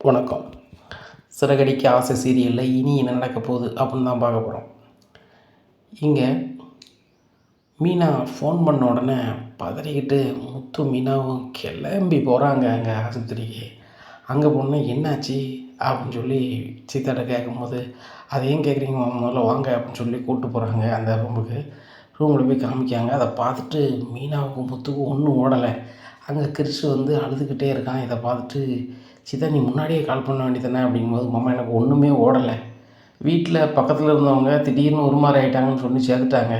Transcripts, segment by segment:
வணக்கம். சிறகடிக்க ஆசை சீரியலில் இனி என்ன நடக்க போகுது அப்படின்னு தான் பார்க்க போகிறோம். இங்கே மீனா ஃபோன் பண்ண உடனே பதறிக்கிட்டு முத்து மீனாவும் கிளம்பி போகிறாங்க அங்கே ஆஸ்பத்திரிக்கு. அங்கே போனால் என்னாச்சு அப்படின்னு சொல்லி சீதாட்ட கேட்கும்போது, அதை ஏன் கேட்குறீங்க, முதல்ல வாங்க அப்படின்னு சொல்லி கூப்பிட்டு போகிறாங்க அந்த ரூமில் போய் காமிக்காங்க. அதை பார்த்துட்டு மீனாவுக்கும் முத்துக்கும் ஒன்றும் ஓடலை. அங்கே கிறிஸ் அழுதுகிட்டே இருக்கான். இதை பார்த்துட்டு, சீதா நீ முன்னாடியே கால் பண்ண வேண்டியதானே அப்படிங்கும்போது, மாமா எனக்கு ஒன்றுமே ஓடலை, வீட்டில் பக்கத்தில் இருந்தவங்க திடீர்னு ஒரு மாதிரி ஆகிட்டாங்கன்னு சொல்லி சேர்த்துட்டாங்க.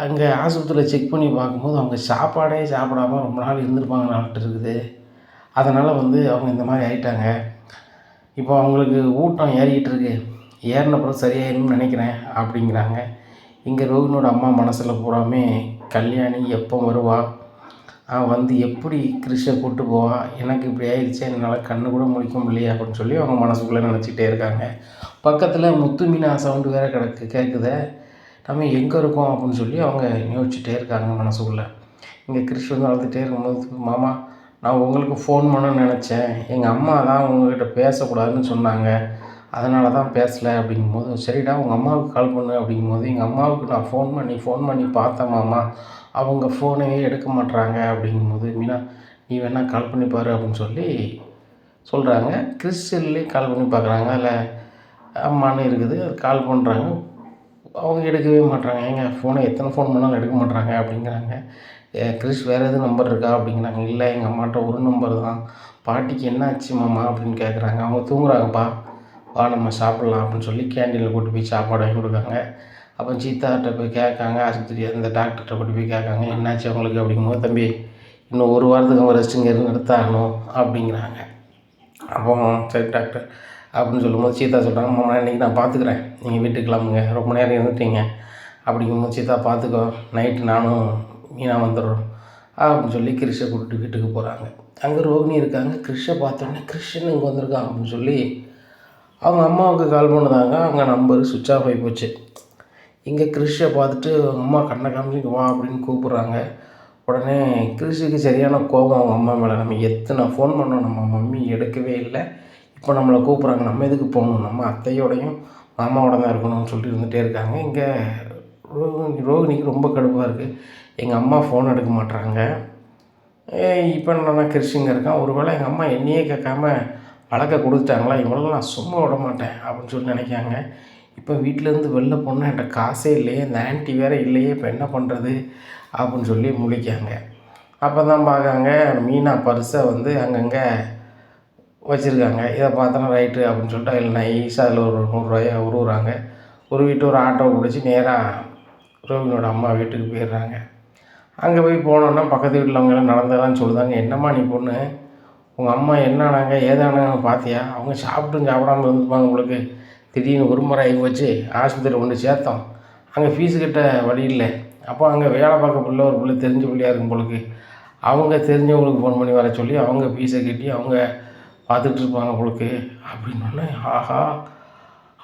அங்கே ஆஸ்பத்திரியில் செக் பண்ணி பார்க்கும்போது அவங்க சாப்பாடே சாப்பிடாம ரொம்ப நாள் இருந்திருப்பாங்க நாட்டு இருக்குது. அதனால் அவங்க இந்த மாதிரி ஆகிட்டாங்க. இப்போ அவங்களுக்கு ஊட்டம் ஏறிக்கிட்டு இருக்கு, ஏறினப்புறம் சரியாயிரும்னு நினைக்கிறேன் அப்படிங்கிறாங்க. இங்கே ரோகிணியோட அம்மா மனசில் பூராமே கல்யாணி எப்போ வருவா, எப்படி கிறிஷை கூப்பிட்டு போவா, எனக்கு இப்படி ஆயிடுச்சு, என்னால் கண்ணு கூட முழிக்க முடியலையே அப்படின்னு சொல்லி அவங்க மனசுக்குள்ளே நினச்சிக்கிட்டே இருக்காங்க. பக்கத்தில் முத்து மீனா சவுண்டு வேறு கேட்குத, நம்ம எங்கே இருக்கோம் அப்படின்னு சொல்லி அவங்க யோசிச்சுட்டே இருக்காங்க மனசுக்குள்ளே. இங்கே கிறிஷ் அழுதுகிட்டே இருக்கும்போது, மாமா நான் உங்களுக்கு ஃபோன் பண்ணணும்னு நினச்சேன், எங்கள் அம்மா தான் உங்கள்கிட்ட பேசக்கூடாதுன்னு சொன்னாங்க, அதனால தான் பேசலை அப்படிங்கும்போது, சரிடா உங்கள் அம்மாவுக்கு கால் பண்ணு அப்படிங்கும்போது, எங்கள் அம்மாவுக்கு நான் ஃபோன் பண்ணி பார்த்தேன் மாமா, அவங்க ஃபோனையே எடுக்க மாட்றாங்க அப்படிங்கும்போது, மீனா நீ வேணால் கால் பண்ணி பாரு அப்படின்னு சொல்லி சொல்கிறாங்க. கிறிஸ் செல்லுலேயும் கால் பண்ணி பார்க்குறாங்க. அதில் அம்மானு இருக்குது, அது கால் பண்ணுறாங்க, அவங்க எடுக்கவே மாட்றாங்க. ஏங்க எத்தனை ஃபோன் பண்ணாலும் எடுக்க மாட்றாங்க அப்படிங்கிறாங்க. கிறிஸ் வேறு எதுவும் நம்பர் இருக்கா அப்படிங்கிறாங்க. இல்லை எங்கள் அம்மாட்ட ஒரு நம்பர் தான். பாட்டிக்கு என்ன ஆச்சு மாமா அப்படின்னு கேட்குறாங்க. அவங்க தூங்குறாங்கப்பா, வா நம்ம சாப்பிட்லாம் அப்படின்னு சொல்லி கேண்டீனில் கூட்டி போய் சாப்பாடு வாங்கி கொடுக்காங்க. அப்போ சீதாட்ட போய் கேட்காங்க, ஆஸ்பத்திரி அந்த டாக்டர்கிட்ட கூட்டி போய் கேட்காங்க என்னாச்சு அவங்களுக்கு அப்படிங்கும்போது, தம்பி இன்னும் ஒரு வாரத்துக்கு அவங்க ரெஸ்ட் இங்கே இருந்து எடுத்தாகணும் அப்படிங்கிறாங்க. அப்போ சரி டாக்டர் அப்படின்னு சொல்லும்போது சீதா சொல்கிறாங்க, மாமா இன்றைக்கி நான் பார்த்துக்குறேன், நீங்கள் வீட்டுக்கு கிளம்புங்க, ரொம்ப நேரம் இருந்துட்டீங்க அப்படிங்கும்போது, சீதா பார்த்துக்கோ, நைட்டு நானும் மீனா வந்துடுறோம் அப்படின்னு சொல்லி கிறிஷை கூப்பிட்டு வீட்டுக்கு போகிறாங்க. அங்கே ரோகிணி இருக்காங்க. கிறிஷை பார்த்தோன்னே கிறிஷன் இங்கே வந்திருக்கான் அப்படின்னு சொல்லி அவங்க அம்மாவுக்கு கால் பண்ணுதாங்க. அவங்க நம்பரு சுவிட்ச் ஆஃப் ஆகி போச்சு. இங்கே கிறிஷை பார்த்துட்டு அவங்க அம்மா கண்ணை காமிச்சிட்டு வா அப்படின்னு கூப்பிட்றாங்க. உடனே கிறிஷுக்கு சரியான கோபம் அவங்க அம்மா மேலே. நம்ம எத்தனை ஃபோன் பண்ணோம், நம்ம மம்மி எடுக்கவே இல்லை, இப்போ நம்மளை கூப்பிட்றாங்க, நம்ம எதுக்கு போகணும், நம்ம அத்தையோடையும் மாமாவோட தான் இருக்கணும்னு சொல்லிட்டு இருந்துகிட்டே இருக்காங்க. இங்கே ரோகிணிக்கு ரொம்ப கடுப்பாக இருக்குது. எங்கள் அம்மா ஃபோன் எடுக்க மாட்றாங்க, இப்போ என்னன்னா கிறிஷுங்க இருக்கான், ஒரு வேளை எங்கள் அம்மா என்னையே கேட்காம வழக்க கொடுத்துட்டாங்களா, இவங்களெல்லாம் நான் சும்மா விட மாட்டேன் அப்படின்னு சொல்லி நினைக்காங்க. இப்போ வீட்டிலேருந்து வெளில போனால் என்கிட்ட காசே இல்லையே, இந்த ஆன்ட்டி வேறு இல்லையே, இப்போ என்ன பண்ணுறது அப்படின்னு சொல்லி முழிக்காங்க. அப்போ தான் பார்க்காங்க மீனா பர்ஸை அங்கங்கே வச்சுருக்காங்க. இதை பார்த்தோன்னா ரைட்டு அப்படின்னு சொல்லிட்டு அதில் நைஸாக அதில் ஒரு 100 உருவுறாங்க. உருவிட்டு ஒரு ஆட்டோவை பிடிச்சி நேராக ரோகிணியோட அம்மா வீட்டுக்கு போயிடுறாங்க. அங்கே போய் போனோன்னா பக்கத்து வீட்டில் அவங்கெல்லாம் நடந்ததெல்லாம் சொல்லுதாங்க. என்னம்மா நீ பொண்ணு, உங்கள் அம்மா என்ன ஆனாங்க ஏதானாங்க பார்த்தியா, அவங்க சாப்பிடாமல் இருந்துப்பாங்க, உங்களுக்கு திடீர்னு ஒரு முறை ஆகி வச்சு ஆஸ்பத்திரியில் கொண்டு சேர்த்தோம், அங்கே ஃபீஸு கட்ட வழி இல்லை, அப்போ அங்கே வேலை பார்க்க ஒரு பிள்ளை தெரிஞ்ச பிள்ளையாக இருக்கும் பொழுது அவங்க தெரிஞ்சவங்களுக்கு ஃபோன் பண்ணி வர சொல்லி அவங்க ஃபீஸை கட்டி அவங்க பார்த்துட்ருப்பாங்க உங்களுக்கு அப்படின்னோடனே, ஆஹா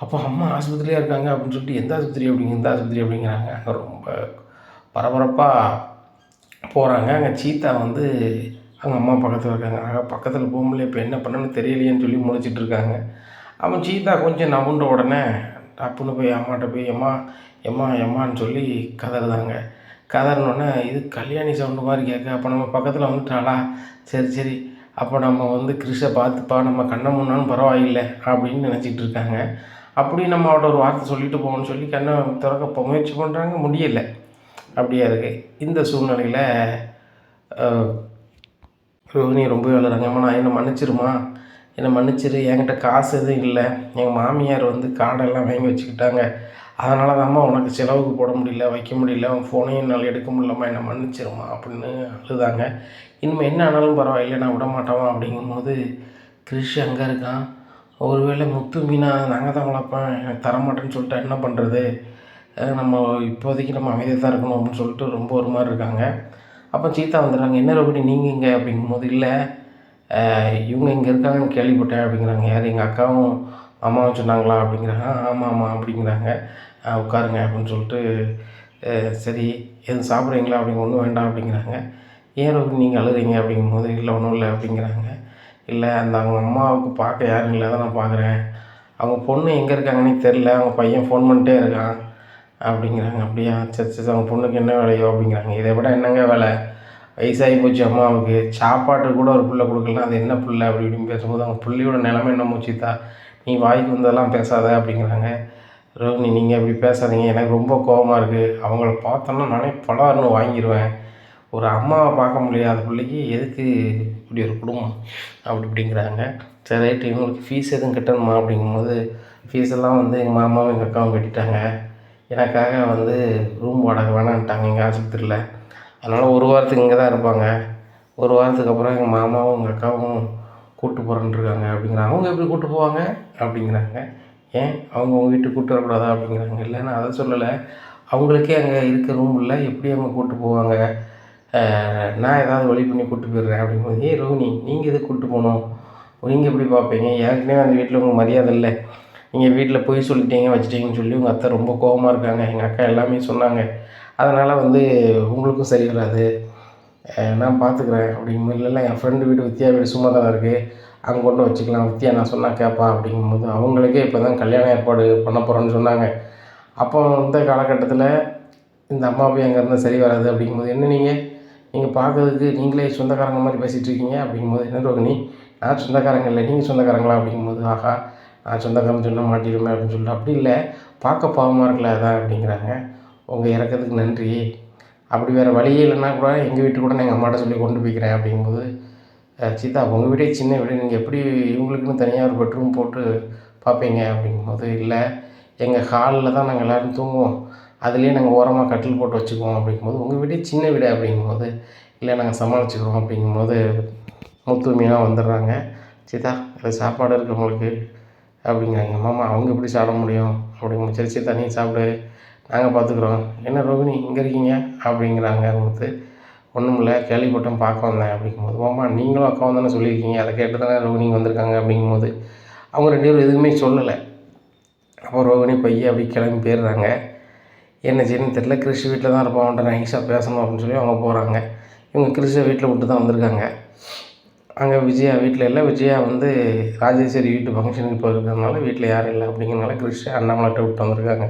அப்போ அம்மா ஆஸ்பத்திரியாக இருக்காங்க அப்படின்னு சொல்லிட்டு எந்த ஆஸ்பத்திரி இந்த ஆஸ்பத்திரி அப்படிங்கிறாங்க. அங்கே ரொம்ப பரபரப்பாக போகிறாங்க. அங்கே சீதா அவங்க அம்மா பக்கத்தில் இருக்காங்க. பக்கத்தில் போக முடியல, இப்போ என்ன பண்ணணும்னு தெரியலையேன்னு சொல்லி முழிச்சிட்டு இருக்காங்க. அவன் சீதா கொஞ்சம் நவுண்ட உடனே டப்புன்னு போய் அம்மாட்ட போய் எம்மான்னு சொல்லி கதறுதாங்க. கதறினோடனே இது கல்யாணி சவுண்டு மாதிரி கேட்க, அப்போ நம்ம பக்கத்தில் வந்துட்டாளா, சரி அப்போ நம்ம கிறிஷை பார்த்துப்பா, நம்ம கண்ணை முன்னாலும் பரவாயில்லை அப்படின்னு நினச்சிட்டு இருக்காங்க. அப்படி நம்ம அவட்ட ஒரு வார்த்தை சொல்லிட்டு போகணும்னு சொல்லி கண்ணை திறக்க முயற்சி பண்ணுறாங்க, முடியலை. அப்படியா இருக்குது. இந்த சூழ்நிலையில் ரோஹிணி ரொம்ப எழுதுறாங்க, அம்மா நான் என்னை மன்னிச்சிரு, என்கிட்ட காசு எதுவும் இல்லை, எங்கள் மாமியார் கார்டெல்லாம் வாங்கி வச்சுக்கிட்டாங்க, அதனால தான்மா உனக்கு செலவுக்கு போட முடியல, வைக்க முடியல, உன் ஃபோனையும் என்னால் எடுக்க முடியலம்மா, என்னை மன்னிச்சிருமா அப்படின்னு அழுதாங்க. இனிமேல் என்ன ஆனாலும் பரவாயில்லை, நான் விட மாட்டோமா அப்படிங்கும்போது கிறிஷ் அங்கே இருக்கான். ஒருவேளை முத்து மீனா நாங்கள் தான் வளர்ப்பேன், எனக்கு தரமாட்டேன்னு சொல்லிட்டா என்ன பண்ணுறது, நம்ம இப்போதைக்கு நம்ம அமைதியாக தான் இருக்கணும் அப்படின்னு சொல்லிட்டு ரொம்ப ஒரு மாதிரி இருக்காங்க. அப்போ சீதா வந்துடுறாங்க. என்ன ரோகிணி நீங்கள் இங்கே அப்படிங்கும்போது, இல்லை இவங்க இங்கே இருக்காங்கன்னு கேள்விப்பட்டேன் அப்படிங்கிறாங்க. யார், எங்கள் அக்காவும் அம்மாவும் சொன்னாங்களா அப்படிங்கிறாங்க. ஆமாம் அப்படிங்கிறாங்க. உட்காருங்க அப்படின்னு சொல்லிட்டு, சரி எதுவும் சாப்பிட்றீங்களா அப்படிங்க, ஒன்றும் வேண்டாம் அப்படிங்கிறாங்க. ஏன் ரோகிணி நீங்கள் அழுகிறீங்க அப்படிங்கும்போது, இல்லை ஒன்றும் இல்லை அப்படிங்கிறாங்க. இல்லை அந்த அவங்க அம்மாவுக்கு பார்க்க யாரும் இல்லை, தான் நான் பார்க்குறேன். அவங்க பொண்ணு எங்கே இருக்காங்கன்னே தெரில, அவங்க பையன் ஃபோன் பண்ணிட்டே இருக்கான் அப்படிங்கிறாங்க. அப்படியா, சரி சரி, அவங்க பொண்ணுக்கு என்ன வேலையோ அப்படிங்கிறாங்க. இதை விட என்னங்க வேலை, வயசாகி போச்சு அம்மாவுக்கு, சாப்பாட்டுக்கு கூட ஒரு புள்ள கொடுக்கலாம், அது என்ன புள்ள அப்படி இப்படின்னு பேசும்போது அவங்க பிள்ளையோட நிலைமை என்ன மூச்சுத்தா, நீ வாய்க்கு வந்ததெல்லாம் பேசாத அப்படிங்கிறாங்க. ரோகிணி, நீங்கள் இப்படி பேசாதீங்க, எனக்கு ரொம்ப கோபமாக இருக்குது. அவங்கள பார்த்தோன்னா நானே பலார்னு வாங்கிடுவேன். ஒரு அம்மாவை பார்க்க முடியாத பிள்ளைக்கு எதுக்கு இப்படி ஒரு குடும்பம் அப்படி இப்படிங்கிறாங்க. சரி ரைட்டு, இவங்களுக்கு ஃபீஸ் எதுவும் கட்டணுமா அப்படிங்கும்போது, ஃபீஸெல்லாம் வந்து எங்கள் மாமாவும் எங்கள் அக்காவும் கட்டிட்டாங்க. எனக்காக வந்து ரூம் வாடகை வேணான்ட்டாங்க எங்கள் ஆஸ்பத்திரியில். அதனால் ஒரு வாரத்துக்கு இங்கே தான் இருப்பாங்க. ஒரு வாரத்துக்கு அப்புறம் எங்கள் மாமாவும் எங்கள் அக்காவும் கூப்பிட்டு போகிறேன்ருக்காங்க அப்படிங்கிறாங்க. அவங்க எப்படி கூப்பிட்டு போவாங்க அப்படிங்கிறாங்க. ஏன் அவங்க உங்கள் வீட்டுக்கு கூப்பிட்டு வரக்கூடாதா அப்படிங்கிறாங்க. இல்லை, நான் அதை சொல்லலை, அவங்களுக்கே அங்கே இருக்க ரூம் இல்லை, எப்படி அவங்க கூப்பிட்டு போவாங்க, நான் ஏதாவது வழி பண்ணி கூப்பிட்டு போயிடுறேன் அப்படிங்கும்போது, ஏய் ரோஹிணி, நீங்கள் எதுக்கு கூப்பிட்டு போகணும், நீங்கள் எப்படி பார்ப்பீங்க, ஏற்கனவே அந்த வீட்டில் உங்களுக்கு மரியாதை இல்லை, நீங்கள் வீட்டில் போய் சொல்லிட்டீங்க வச்சுட்டீங்கன்னு சொல்லி உங்கள் அத்தை ரொம்ப கோபமாக இருக்காங்க, எங்கள் அக்கா எல்லாமே சொன்னாங்க, அதனால் வந்து உங்களுக்கும் சரி வராது, நான் பார்த்துக்குறேன் அப்படிங்கும்போது, இல்லை என் ஃப்ரெண்டு வீடு வித்யா வீடு சும்மா தானே இருக்குது, அங்கே கொண்டு வச்சுக்கலாம், வித்யா நான் சொன்னால் கேட்பா அப்படிங்கும்போது, அவங்களுக்கே இப்போ தான் கல்யாணம் ஏற்பாடு பண்ண போகிறேன்னு சொன்னாங்க. அப்போ இந்த காலகட்டத்தில் இந்த அம்மா போய் அங்கே இருந்தால் சரி வராது அப்படிங்கும்போது, என்ன நீங்கள் பார்க்கறதுக்கு நீங்களே சொந்தக்காரங்க மாதிரி பேசிகிட்டு இருக்கீங்க அப்படிங்கும்போது, என்ன ரோகிணி, நான் சொந்தக்காரங்க இல்லை, நீங்கள் சொந்தக்காரங்களா அப்படிங்கும்போது, ஆஹா நான் சொந்தக்காரன் சொன்ன மாட்டிடுமே அப்படின்னு சொல்லிட்டு, அப்படி இல்லை, பார்க்க பாவமாக இருக்கல அதான் அப்படிங்கிறாங்க. உங்கள் இறக்கத்துக்கு நன்றி, அப்படி வேறு வழியே இல்லைன்னா கூட எங்கள் வீட்டுக்கு கூட நான் எங்கள் அம்மாட்ட சொல்லி கொண்டு போய்க்கிறேன் அப்படிங்கும்போது, சீதா உங்கள் வீடே சின்ன வீடு, நீங்கள் எப்படி இவங்களுக்குன்னு தனியாக ஒரு பெட்ரூம் போட்டு பார்ப்பீங்க அப்படிங்கும்போது, இல்லை எங்கள் ஹாலில் தான் நாங்கள் எல்லோரும் தூங்குவோம், அதுலேயே நாங்கள் ஓரமாக கட்டில் போட்டு வச்சுக்குவோம் அப்படிங்கும்போது, உங்கள் வீடே சின்ன வீடு அப்படிங்கும்போது, இல்லை நாங்கள் சமாளிச்சுக்கிறோம் அப்படிங்கும்போது, முத்து மீனா வந்துடுறாங்க. சீதா இதில் சாப்பாடு இருக்குது உங்களுக்கு அப்படிங்கிறாங்க. மாமா அவங்க எப்படி சாப்பிட முடியும் அப்படிங்கும்போது, சரி சீதா நீ சாப்பிடு, நாங்கள் பார்த்துக்குறோம். என்ன ரோகிணி இங்கே இருக்கீங்க அப்படிங்கிறாங்க முத்து. ஒன்றும் இல்லை, கேள்விப்பட்டேன் பார்க்க வந்தேன் அப்படிங்கும்போது, மாமா நீங்களும் அக்காவும் தானே சொல்லியிருக்கீங்க, அதை கேட்டு தானே ரோகிணி வந்திருக்காங்க அப்படிங்கும்போது, அவங்க 2 பேரும் எதுவுமே சொல்லலை. அப்போ ரோகிணி பையன் அப்படி கிளம்பி போயிடுறாங்க. என்ன செய்யணும்னு தெரியல, கிறிஷ் வீட்டில் தான் இருப்பான், அவன்கிட்ட நைஸாக பேசணும் அப்படின்னு சொல்லி அவங்க போகிறாங்க. இவங்க கிறிஷை வீட்டில் விட்டு தான் வந்திருக்காங்க. அங்கே விஜயா வீட்டில் இல்லை, விஜயா வந்து ராஜேஸ்வரி வீட்டு ஃபங்க்ஷனுக்கு போயிருக்கிறதுனால வீட்டில் யாரும் இல்லை அப்படிங்கிறனால கிறிஷை அண்ணாமலைட்ட விட்டு வந்திருக்காங்க.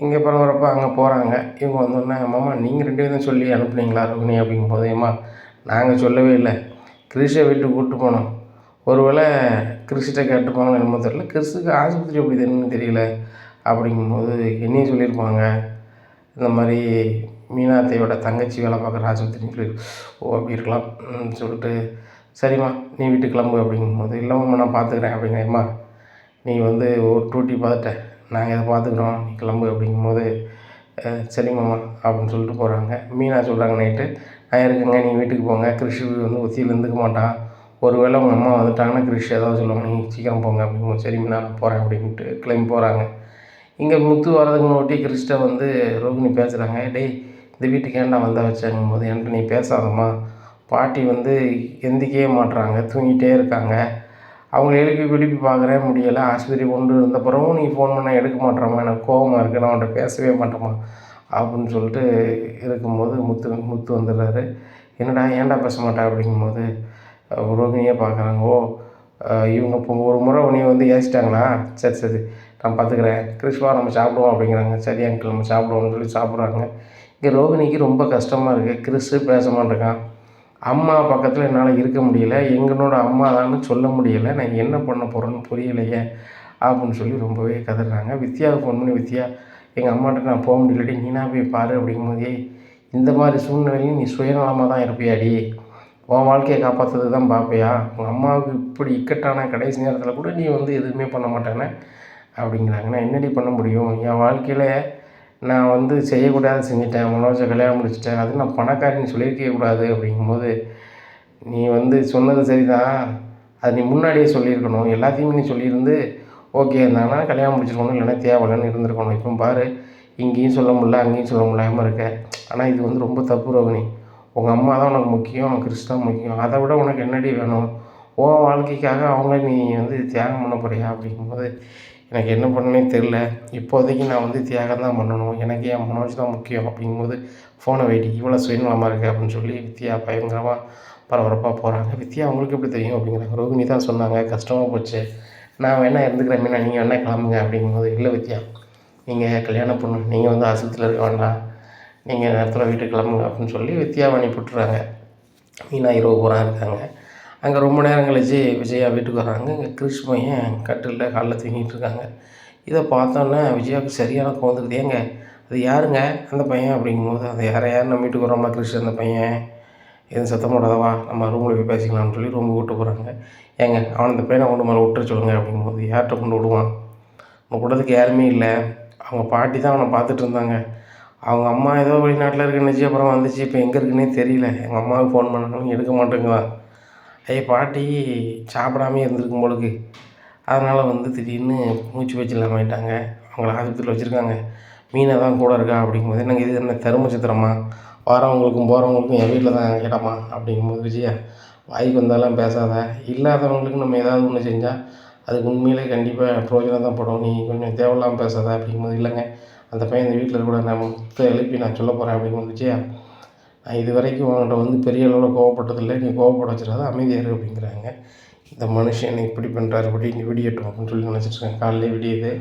இங்கே பரபரப்பாக அங்கே போகிறாங்க. இவங்க வந்தோடனே, மாமா நீங்கள் 2 பேரும் சொல்லி அனுப்புனீங்களா ரோகிணி அப்படிங்கும்போது, ஏம்மா நாங்கள் சொல்லவே இல்லை, கிறிஷை வீட்டுக்கு கூப்பிட்டு போனோம், ஒருவேளை கிறிஸ்கிட்ட கேட்டுப்பாங்கன்னு என்னமோ தெரியல, கிறிஸுக்கு ஆஸ்பத்திரி எப்படி தெரியும்னு தெரியல அப்படிங்கும்போது, என்னையும் சொல்லியிருப்பாங்க இந்த மாதிரி மீனாத்தையோட தங்கச்சி வேலை பார்க்குற ஆஸ்பத்திரின்னு சொல்லி, ஓ அப்படி இருக்கலாம் சொல்லிட்டு, சரிம்மா நீ வீட்டுக்கு கிளம்பு அப்படிங்கும்போது, இல்லைம்மா நான் பார்த்துக்கிறேன் அப்படிங்கிறேம்மா, நீ வந்து ஒரு டூட்டி பார்த்துட்ட, நாங்கள் இதை பார்த்துக்குறோம், நீ கிளம்பு அப்படிங்கும்போது, சரிம்மாம்மா அப்படின்னு சொல்லிட்டு போகிறாங்க. மீனா சொல்கிறாங்க நைட்டு, நான் இருக்குங்க நீங்கள் வீட்டுக்கு போங்க, கிறிஷ் வந்து ஒத்தியில் இருந்துக்க மாட்டான், ஒரு வேளை உங்கள் அம்மா வந்துட்டாங்கன்னா கிறிஷ் ஏதாவது சொல்லுவாங்க, நீங்கள் சீக்கிரம் போங்க அப்படிங்கும்போது, சரி நான் போகிறேன் அப்படின்ட்டு கிளம்பி போகிறாங்க. இங்கே முத்து வரதுக்கு முன்னாடி கிறிஸ்ட்ட வந்து ரோகிணி பேசுகிறாங்க, டேய் இந்த வீட்டுக்கு ஏன்டா வந்தால் வச்சாங்கும்போது, என்கிட்ட நீ பேசாதம்மா, பாட்டி வந்து எந்திக்கவே மாட்டுறாங்க, தூங்கிட்டே இருக்காங்க, அவங்கள எழுப்பி பார்க்குறேன் முடியலை, ஆஸ்பத்திரி கொண்டு இருந்த பிறகும் நீ ஃபோன் பண்ணால் எடுக்க மாட்டேறம்மா, எனக்கு கோபமாக இருக்குது, நான் அவன்கிட்ட பேசவே மாட்டேம்மா அப்படின்னு சொல்லிட்டு இருக்கும்போது முத்து வந்துடுறாரு. என்னடா ஏன்டா பேச மாட்டேன் அப்படிங்கும்போது ரோகிணியே பார்க்குறாங்க. ஓ இவங்க இப்போ ஒரு முறை உன்னைய வந்து ஏசிட்டாங்களா, சரி சரி நான் பார்த்துக்கிறேன், கிறிஸ்வா நம்ம சாப்பிடுவோம் அப்படிங்கிறாங்க. சரி அங்கிள் நம்ம சாப்பிடுவோம்னு சொல்லி சாப்பிட்றாங்க. இங்கே ரோகிணிக்கு ரொம்ப கஷ்டமாக இருக்குது, கிறிஸு பேச மாட்டேங்கான், அம்மா பக்கத்தில் என்னால் இருக்க முடியல, எங்களோட அம்மா தான்னு சொல்ல முடியலை, நான் என்ன பண்ண போகிறேன்னு புரியலையே அப்படின்னு சொல்லி ரொம்பவே கதறாங்க. வித்யாவுக்கு ஃபோன் பண்ணி, வித்யா எங்கள் அம்மாட்ட நான் போக முடியலடி, நீனா போய் பாரு அப்படிங்கும்போது, இந்த மாதிரி சூழ்நிலையும் நீ சுயநலமாக தான் இருப்பியாடி, உன் வாழ்க்கையை காப்பாற்றுறதுக்கு தான் பார்ப்பியா, உங்கள் அம்மாவுக்கு இப்படி இக்கட்டான கடைசி நேரத்தில் கூட நீ வந்து எதுவுமே பண்ண மாட்டேனே அப்படிங்கிறாங்க. நான் என்னடி பண்ண முடியும், என் வாழ்க்கையில் நான் வந்து செய்யக்கூடாது செஞ்சுட்டேன், மனோஜை கல்யாணம் முடிச்சிட்டேன், அது நான் பணக்காரின்னு சொல்லியிருக்கவே கூடாது அப்படிங்கும்போது, நீ வந்து சொன்னது சரிதான், அது நீ முன்னாடியே சொல்லியிருக்கணும், எல்லாத்தையுமே நீ சொல்லியிருந்து ஓகே இருந்தாங்கன்னா கல்யாணம் முடிச்சிருக்கணும், இல்லைன்னா தேவையில்லைன்னு இருந்திருக்கணும். இப்போ பாரு இங்கேயும் சொல்ல முடியல அங்கேயும் சொல்ல முடியாமல் இருக்க, ஆனால் இது வந்து ரொம்ப தப்பு ரோகிணி, உங்கள் அம்மா தான் உனக்கு முக்கியம், கிறிஸ் தான் முக்கியம், அதை விட உனக்கு என்னடி வேணும், உன் வாழ்க்கைக்காக அவங்கள நீ வந்து தியாகம் பண்ண போறியா அப்படிங்கும்போது, எனக்கு என்ன பண்ணனே தெரில, இப்போதைக்கு நான் வந்து தியாகம் தான் பண்ணணும், எனக்கு என் மனோஜ் தான் முக்கியம் அப்படிங்கும்போது, ஃபோனை வைடி இவ்வளோ சுயநலமாக இருக்குது அப்படின்னு சொல்லி வித்யா பயங்கரமாக பரபரப்பாக போகிறாங்க. வித்யா அவங்களுக்கு எப்படி தெரியும் அப்படிங்கிறாங்க. ரோகிணி தான் சொன்னாங்க, கஷ்டமாக போச்சு, நான் வேணா இருந்துக்கிறேன் மீனா, நீங்கள் வேணா கிளம்புங்க அப்படிங்கும்போது, இல்லை வித்யா நீங்கள் கல்யாண பொண்ணு, நீங்கள் வந்து ஆஸ்பத்திரியில் இருக்க வேண்டாம், நீங்கள் நேரத்தில் வீட்டுக்கு கிளம்புங்க அப்படின்னு சொல்லி வித்யாவை அனுப்பிவிட்டுறாங்க. மீனா இரவு பூரா இருக்காங்க. அங்கே ரொம்ப நேரம் கழிச்சு விஜயா வீட்டுக்கு வர்றாங்க. இங்கே கிறிஷ் பையன் கட்டிலில் காலில் தூங்கிட்டு இருக்காங்க. இதை பார்த்தோன்னே விஜயாவுக்கு சரியான கோவம் வந்துருக்குது. ஏங்க அது யாருங்க அந்த பையன் அப்படிங்கும்போது, அதை யார் நம்ம வீட்டுக்கு வரோம்ல கிறிஷ் அந்த பையன், எதுவும் சத்தம் போடாதவா நம்ம ரூமில் போய் பேசிக்கலாம்னு சொல்லி ரூமுக்கு கூப்பிட்டு போகிறாங்க. ஏங்க அவனை இந்த பையனை கொண்டு மேலே விட்டுற சொல்லுங்கள் அப்படிங்கும்போது, யார்கிட்ட கொண்டு விடுவான், நம்ம விடுறதுக்கு யாருமே இல்லை, அவங்க பாட்டி தான் அவனை பார்த்துட்டு இருந்தாங்க, அவங்க அம்மா ஏதோ வெளிநாட்டில் இருக்குன்னுச்சு, அப்புறம் வந்துச்சு, இப்போ எங்கே இருக்குன்னே தெரியல, எங்கள் அம்மாவுக்கு ஃபோன் பண்ணாலும் எடுக்க மாட்டேங்குதான், பாட்டி சாப்பிடாமே இருந்திருக்கும் போலுக்கு, அதனால் வந்து திடீர்னு மூச்சு பேச்சு இல்லாமல் ஆகிட்டாங்க, அவங்கள ஆஸ்பத்திரியில் வச்சுருக்காங்க, மீனை தான் கூட இருக்கா அப்படிங்கும்போது, என்னங்க இது என்ன தரும சித்திரமா, வரவங்களுக்கும் போகிறவங்களுக்கும் என் வீட்டில் தான் இடமா அப்படிங்கும்போது, விஜயா வாய்க்கு வந்தாலும் பேசாத, இல்லாதவங்களுக்கு நம்ம ஏதாவது ஒன்று செஞ்சால் அதுக்கு உண்மையிலே கண்டிப்பாக பிரயோஜனம் தான் படும், நீ கொஞ்சம் தேவையில்லாமல் பேசாத அப்படிங்கும்போது, இல்லைங்க அந்த பையன் இந்த வீட்டில் கூட நான் முத்தை எழுப்பி நான் சொல்ல போகிறேன் அப்படிங்கும்போது, விஜயா நான் இது வரைக்கும் உங்கள்கிட்ட வந்து பெரிய அளவில் கோவப்பட்டதில்லை, நீ கோவப்பட வச்சிடாத, அமைதியாக இரு அப்படிங்கிறாங்க. இந்த மனுஷன் இப்படி பண்ணுறாரு, இப்படி இங்கே விடியட்டும் அப்படின்னு சொல்லி நினச்சிட்ருக்கேன். காலையிலே விடியுது.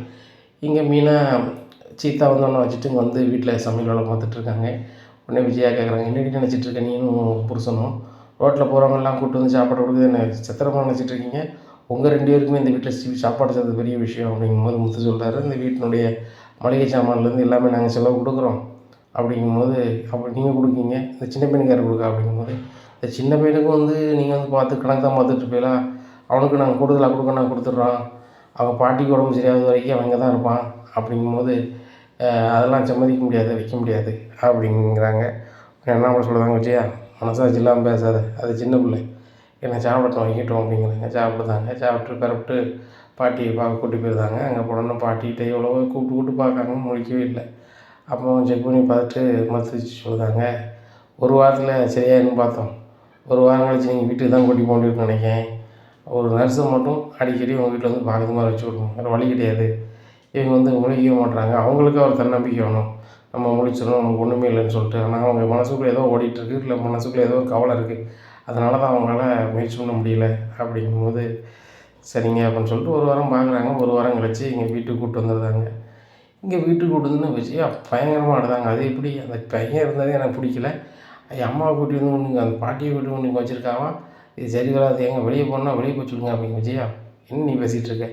இங்கே மீனா சீத்தா வந்தோன்னே வச்சுட்டு இங்கே வந்து வீட்டில் சமையல் வேலை பார்த்துட்ருக்காங்க. உடனே விஜயா கேட்குறாங்க, என்னடி நினச்சிட்ருக்க நீனும் புருஷனும், ரோட்டில் போகிறவங்கெல்லாம் கூப்பிட்டு வந்து சாப்பாடு கொடுக்குது என்ன சித்திரமாக நினச்சிட்ருக்கீங்க, உங்கள் 2 பேருக்குமே இந்த வீட்டில் சாப்பாடு செய்கிறது பெரிய விஷயம் அப்படிங்கும்போது முத்து சொல்கிறாரு, இந்த வீட்டினுடைய மளிகை சாமான்லேருந்து எல்லாமே நாங்கள் செலவு கொடுக்குறோம் அப்படிங்கும்போது, அப்போ நீங்கள் கொடுக்கீங்க, இந்த சின்ன பையனுக்கு யார் கொடுக்கா அப்படிங்கும்போது, இந்த சின்ன பையனுக்கும் வந்து நீங்கள் வந்து பார்த்து கணக்கு தான் பார்த்துட்ருப்பீங்களா, அவனுக்கு நாங்கள் கூடுதலாக கொடுக்க நாங்கள் கொடுத்துட்றோம், அவங்க பாட்டிக்கு உடம்பு சரியாவது வரைக்கும் அவன் இங்கே தான் இருப்பான் அப்படிங்கும்போது, அதெல்லாம் சம்மதிக்க முடியாது, வைக்க முடியாது அப்படிங்கிறாங்க. என்ன பண்ண சொல்லுதாங்க, விஜயா மனசாட்சி இல்லாமல் பேசாத, அது சின்ன பிள்ளை, என்ன சாப்பிடட்டும் வைக்கட்டும் அப்படிங்கிறாங்க. சாப்பிடுதாங்க, சாப்பிட்டு பரப்பிட்டு பாட்டியை பார்க்க கூட்டி போயிருந்தாங்க. அங்கே போனோன்னா பாட்டிகிட்ட எவ்வளவோ கூப்பிட்டு பார்க்காங்க, முழிக்கவே இல்லை. அப்புறம் செக் பண்ணி பார்த்துட்டு மருத்துவச்சி சொல்லுதாங்க, ஒரு வாரத்தில் சரியாயிருன்னு பார்த்தோம், ஒரு வாரம் கழிச்சு நீங்கள் வீட்டுக்கு தான் கூட்டி போண்டிருக்குன்னு நினைக்கிறேன், ஒரு நர்ஸை மட்டும் அடிக்கடி உங்கள் வீட்டில் வந்து பார்க்குற மாதிரி வச்சு விடுவோம், வேறு வழி கிடையாது, இவங்க வந்து முழிக்கவே மாட்டுறாங்க, அவங்களுக்கு ஒரு தன்னம்பிக்கை வேணும், நம்ம முழிச்சிடணும் நமக்கு ஒன்றுமே இல்லைன்னு சொல்லிட்டு, ஆனால் அவங்க மனசுக்குள்ளே ஏதோ ஓடிட்டுருக்கு, இல்லை மனசுக்குள்ளே ஏதோ ஒரு கவலை இருக்குது, அதனால தான் அவங்களால முயற்சி பண்ண முடியல அப்படிங்கும்போது, சரிங்க அப்படின்னு சொல்லிட்டு ஒரு வாரம் பார்க்குறாங்க. ஒரு வாரம் கழிச்சு இங்கே வீட்டுக்கு கூப்பிட்டு வந்துடுறாங்க. இங்கே வீட்டுக்கு கூப்பிட்டு வந்து விஜயா பயங்கரமாக ஆடுதாங்க. அது எப்படி அந்த பையன் இருந்ததே எனக்கு பிடிக்கல, அம்மாவை கூட்டி வந்து நீங்கள் அந்த பாட்டியை கூட்டி வந்து நீங்கள் வச்சுருக்காவா, இது சரி வராது, எங்க வெளியே போனால் வெளியே போய் சொல்லுங்க அப்படிங்க. விஜயா என்ன நீ பேசிகிட்டு இருக்க,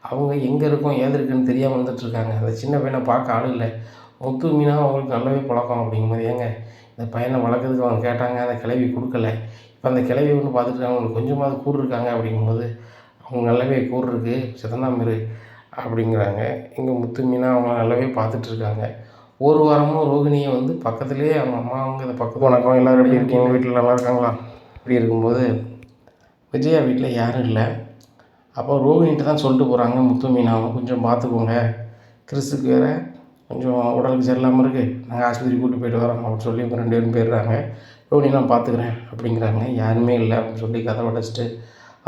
அவங்க எங்கே இருக்கோம் ஏது இருக்குன்னு தெரியாமல் வந்துட்டுருக்காங்க, அந்த சின்ன பையனை பார்க்க ஆள் இல்லை, முத்து மீனா அவங்களுக்கு நல்லாவே பழக்கம் அப்படிங்கும்போது, ஏங்க இந்த பையனை வளர்க்குறதுக்கு அவங்க கேட்டாங்க, அந்த கிளவி கொடுக்கல, இப்போ அந்த கிளவி ஒன்று பார்த்துட்டு அவங்களுக்கு கொஞ்சமாவது கூறு இருக்காங்க அப்படிங்கும்போது, அவங்க நல்லாவே கூறு இருக்குது சிதனாமிரு அப்படிங்கிறாங்க. இங்கே முத்து மீனா அவங்க நல்லாவே பார்த்துட்ருக்காங்க. ஒரு வாரமும் ரோகிணியை வந்து பக்கத்துலேயே அவங்க அம்மா அவங்க இந்த பக்கம் வணக்கம் எல்லோரும் எப்படி இருக்கீங்க, வீட்டில் நல்லா இருக்காங்களா, இப்படி இருக்கும்போது விஜயா வீட்டில் யாரும் இல்லை. அப்போ ரோகிணிகிட்ட தான் சொல்லிட்டு போகிறாங்க, முத்து மீனாவும் கொஞ்சம் பார்த்துக்கோங்க, கிறிஸுக்கு வேறு கொஞ்சம் உடலுக்கு சரியில்லாமல் இருக்குது, நாங்கள் ஆஸ்பத்திரி கூப்பிட்டு போயிட்டு வரோம் அப்படின்னு சொல்லி இவங்க 2 பேரும் போயிடுறாங்க. ரோகிணி நான் பார்த்துக்கிறேன் அப்படிங்கிறாங்க. யாருமே இல்லை அப்படின்னு சொல்லி கதை உடச்சிட்டு,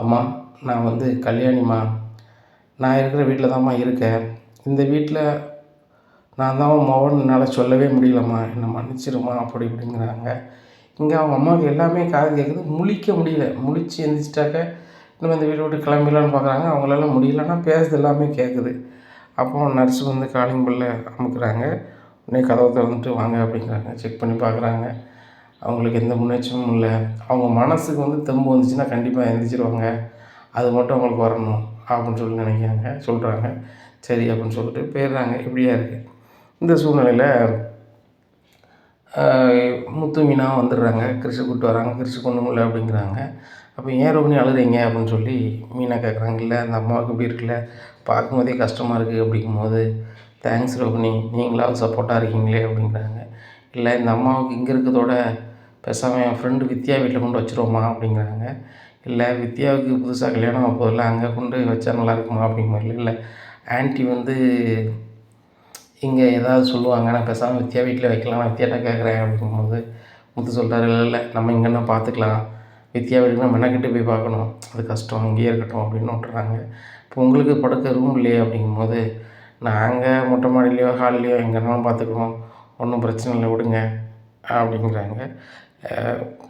அம்மா நான் வந்து கல்யாணிம்மா, நான் இருக்கிற வீட்டில் தான்ம்மா இருக்கேன், இந்த வீட்டில் நான் தான் மகன் என்னால் சொல்லவே முடியலம்மா, என்னை மன்னிச்சிருமா அப்படி இப்படிங்கிறாங்க. இங்கே அவங்க அம்மாவுக்கு எல்லாமே காது கேட்குது, முழிக்க முடியல, முழிச்சு எழுந்திரிச்சிட்டாக்க இன்னும் இந்த வீட்டை விட்டு கிளம்பிடலான்னு பார்க்குறாங்க, அவங்களால முடியல, ஆனால் பேசுறது எல்லாமே கேட்குது. அப்போது நர்ஸு வந்து காலிங் பெல்ல அமுக்குறாங்க. உடனே கதவை திறந்துட்டு வாங்க அப்படிங்கிறாங்க. செக் பண்ணி பார்க்குறாங்க, அவங்களுக்கு எந்த முன்னேற்றமும் இல்லை. அவங்க மனசுக்கு வந்து தெம்பு வந்துச்சுன்னா கண்டிப்பாக எழுந்திரிச்சிருவாங்க, அது மட்டும் அவங்களுக்கு வரணும் அப்படின்னு சொல்லி நினைக்கிறாங்க, சொல்கிறாங்க. சரி அப்படின்னு சொல்லிட்டு போயிடுறாங்க. இப்படியா இருக்குது இந்த சூழ்நிலையில் முத்து மீனா வந்துடுறாங்க. கிறிஷை கூப்பிட்டு வராங்க. கிறிஷுக்கு ஒன்றும் இல்லை அப்படிங்கிறாங்க. அப்போ ஏன் ரோகிணி அழுகிறீங்க அப்படின்னு சொல்லி மீனா கேட்குறாங்க. இல்லை அந்த அம்மாவுக்கு இப்படி இருக்குல்ல, பார்க்கும்போதே கஷ்டமாக இருக்குது அப்படிங்கும்போது, தேங்க்ஸ் ரோகிணி, நீங்களாவது சப்போர்ட்டாக இருக்கீங்களே அப்படிங்கிறாங்க. இல்லை இந்த அம்மாவுக்கு இங்கே இருக்கிறதோட பேசாமல் என் ஃப்ரெண்டு வித்யா வீட்டில் கொண்டு வச்சுருவோமா அப்படிங்கிறாங்க. இல்லை வித்யாவுக்கு புதுசாக கல்யாணம் ஆக போதில்லை, அங்கே கொண்டு வச்சா நல்லா இருக்குமா அப்படிங்கும்போது, இல்லை ஆன்ட்டி வந்து இங்கே ஏதாவது சொல்லுவாங்க, நான் பேசாமல் வித்யா வீட்டில் வைக்கலாம், நான் வித்யாட்ட கேட்குறேன் அப்படிங்கும்போது, முத்து சொல்கிறாரு, இல்லை இல்லை நம்ம இங்கேன்னா பார்த்துக்கலாம், வித்யா வீட்டுக்கு நம்ம மெனக்கிட்டு போய் பார்க்கணும், அது கஷ்டம், இங்கேயே இருக்கட்டும் அப்படின்னு விட்டுறாங்க. இப்போ உங்களுக்கு படுக்க ரூம் இல்லையே அப்படிங்கும்போது, நாங்கள் மொட்டை மாடிலையோ ஹால்லையோ எங்கேனாலும் பார்த்துக்குவோம், ஒன்றும் பிரச்சனை இல்லை விடுங்க அப்படிங்கிறாங்க.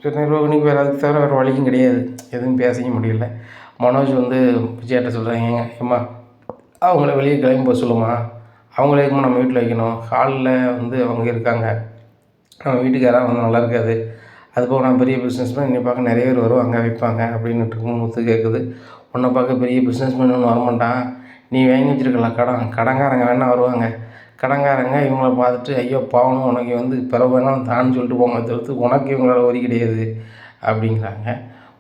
சொன்னேன் ரோகிணிக்கு வேறு அதுக்கு தவிர வேறு வழியும் கிடையாது, எதுவும் பேசவும் முடியல. மனோஜ் வந்து விஜயாட்ட சொல்கிறாங்க, ஏம்மா அவங்கள வெளியே கிளம்பி போக சொல்லுமா, அவங்கள எதுக்குமா நம்ம வீட்டில் வைக்கணும், ஹாலில் வந்து அவங்க இருக்காங்க, நம்ம வீட்டுக்கு யாராவது வந்து நல்லா இருக்காது, அதுபோக நான் பெரிய பிஸ்னஸ்மேன், என்னை பார்க்க நிறைய பேர் வருவாங்க வைப்பாங்க அப்படின்னுட்டு முத்து கேட்குது. உன்னை பார்க்க பெரிய பிஸ்னஸ்மேன் ஒன்று வரமாட்டான், நீ வாங்கி வச்சுருக்கலாம் கடன்காரங்க வேணால் வருவாங்க, கடன்காரங்க இவங்கள பார்த்துட்டு ஐயோ பாவம் உனக்கு வந்து பிறகு வேணாலும் தான்னு சொல்லிட்டு போங்க தவிர்த்து உனக்கு இவங்களால உதவி கிடையாது அப்படிங்கிறாங்க.